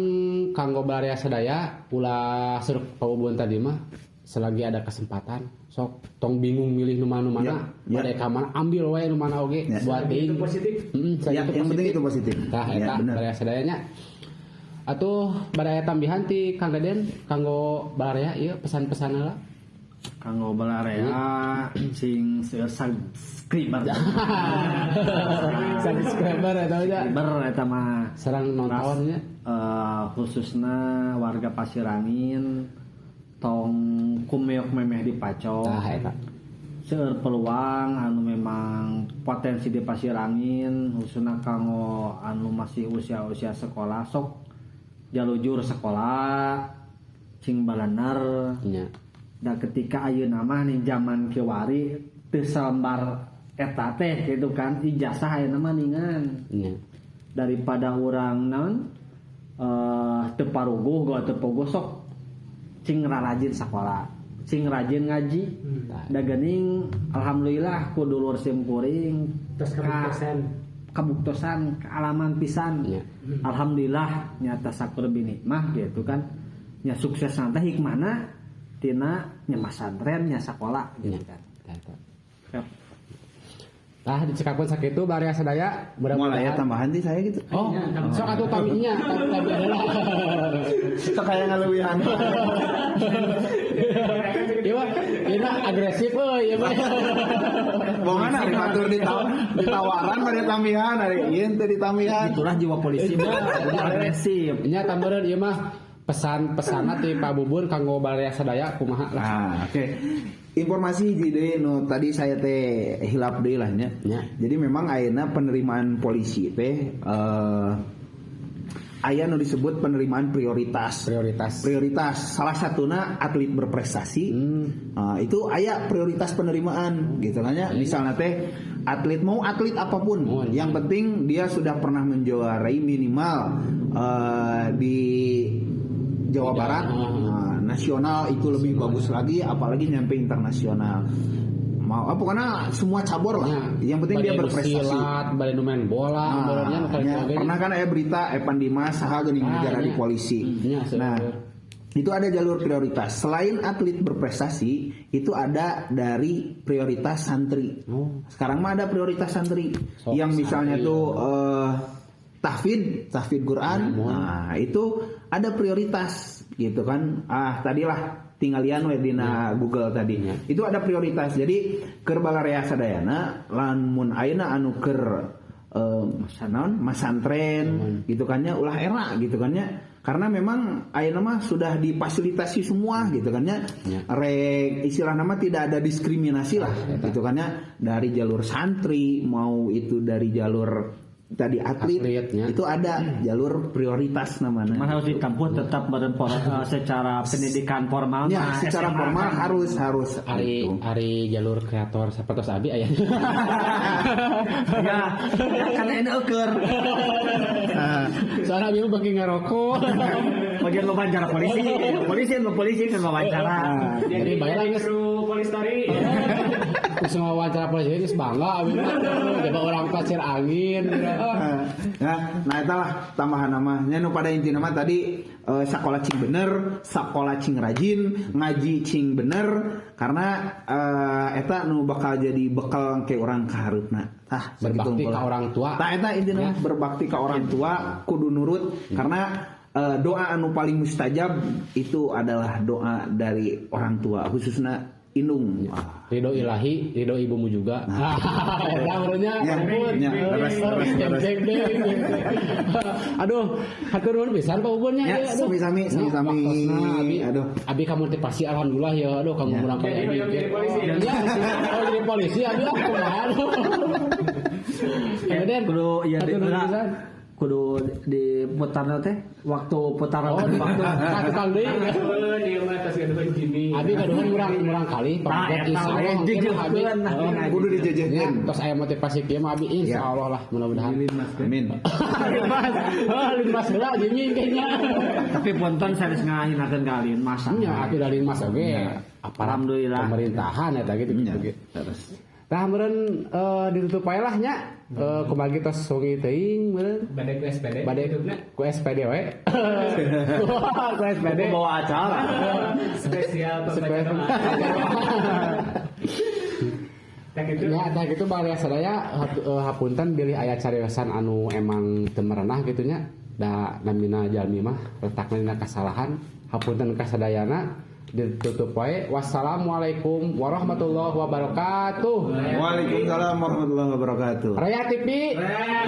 kanggo Balarea Sadaya ulah seruk Pabubun tadi mah selagi ada kesempatan sok tong bingung milih nu mana bade ka mana ambil wae nu mana oge buat itu positif. Yang penting itu positif. Tah eta Balarea Sadaya nya. Atuh bade tambihan ti Kang Deden kanggo Balarea ieu pesan-pesan heula. Kanggo Balarea sing subscriber eta mah sareng nontonnya khususna warga Pasirangin tong kumeok memeh dipacok seueur peluang anu memang potensi di Pasirangin khususna kanggo anu masih usia sekolah sok jalujur sekolah cing balanar dan ketika ayeuna mah nih zaman kiwari teu salembar eta teh gitu kan ijazah ayeuna mah ningan. Daripada urang naon teu paruguh go teu pogo sok cing rajin sakola, cing rajin ngaji. Da geuning alhamdulillah ku dulur sim kuring tos kabuktosan kealaman pisan. Alhamdulillah nyata sakur bini mah gitu kan. Nya sukses teh hikmahna tina nya masantren nya sakola gitu kan. Tah dicekapkeun sakitu Balarea Sadaya mudah-mudahan aya tambahan ti saya gitu. Oh, sok atuh taminya tapi adalah sok aya ngaleuwihan. Ieu mah agresif euy ieu mah. Bongan ari matur ditawaran bade tambihan ari ieu teh ditamihan. Itulah jiwa polisi mah agresif. Nya tameureun ieu mah pesan-pesanna ti Pak Bubun kanggo Balarea Sadaya kumaha lah. Oke. Informasi jadi tadi saya teh hilap deui lah nya. Jadi memang ayeuna penerimaan polisi teh aya nu disebut penerimaan prioritas. Salah satuna atlet berprestasi. Itu aya prioritas penerimaan gitu nya. Misalnya teh atlet apapun, yang penting dia sudah pernah menjuarai minimal di Jawa Barat, nasional itu lebih bagus lagi, apalagi nyampe internasional. Pokoknya semua cabur lah. Yang penting dia berprestasi. Silat, bari main bola, pernah kan ada berita Evan Dimas saha geuning negara di polisi. Nah, itu ada jalur prioritas. Selain atlet berprestasi, itu ada dari prioritas santri. Sekarang mah ada prioritas santri. Yang misalnya tuh tahfidz Quran. Nah, itu ada prioritas gitu kan. Tadilah tinggalian we dina Google tadi. Itu ada prioritas. Jadi keur Balarea Sadayana lamun ayeuna anu keur masantren gitu kan ya, ulah era gitu kan ya, karena memang ayeuna mah sudah difasilitasi semua gitu kan ya, rek istilah nama tidak ada diskriminasi lah gitu kan ya, dari jalur santri mau itu dari jalur tadi atletnya itu ada jalur prioritas namanya. Mas harus ditempuh tetap secara pendidikan formal. Ya, secara formal harus hari jalur kreator sapatos abi aya. Ya, karena ini ukur. Soalnya abi bagi ngerokok. Bagian wawancara polisi kan wawancara. Jadi bayar kru Polistori. Semua wawancara polisi ini bangga abi mah coba orang pasir angin. Nah itulah tambahan namanya nu pada inti nama tadi sakola cing bener, sakola cing rajin, ngaji cing bener, karena eta nu bakal jadi bekal ke orang kaharupna. Berbakti ke orang tua. Eta intinya berbakti ke orang tua kudu nurut, karena doa anu paling mustajab itu adalah doa dari orang tua, khususnya indung. Ridho ilahi, ridho ibumu juga. Aduh, hatur nuhun pisan Pak Ubun nya. Sami-sami. Aduh, abi kamu motivasi alhamdulillah ya. Aduh, kamu kurang kali abi. Jadi polisi abi kumaha. Kemudian kudu diputar teh waktu putaran waktu tukang deui Di rumah atas gaduhan Jimmy. abi gaduhan urang kali pakai insyaallah abi kudu dijejeun. Terus aya motivasi kieu mah abi insyaallah lah mudah-mudahan. Amin. Limas heula Jimmy kayaknya. tapi ponton saya ngahinakeun ka Alin Mas. Nya atuh dari Mas oge. Alhamdulillah. Pemerintahan eta gitu. Terus Tah meureun ditutup wae lah nya. Kumaha tos sungi teuing meureun. Bade ku SPD. Bade ku SPD we. Ku SPD Bawa acara. Spesial pembacaan. Tak itu. Ya, tah gitu bari sadaya hapunten bilih aya cariosan anu emang teu merenah gitu nya. Da namina jalmi mah letakna dina kasalahan, hapunten kasadayana. Ditutup wae. Wassalamualaikum warahmatullahi wabarakatuh. Waalaikumsalam warahmatullahi wabarakatuh. Raya TV. Raya.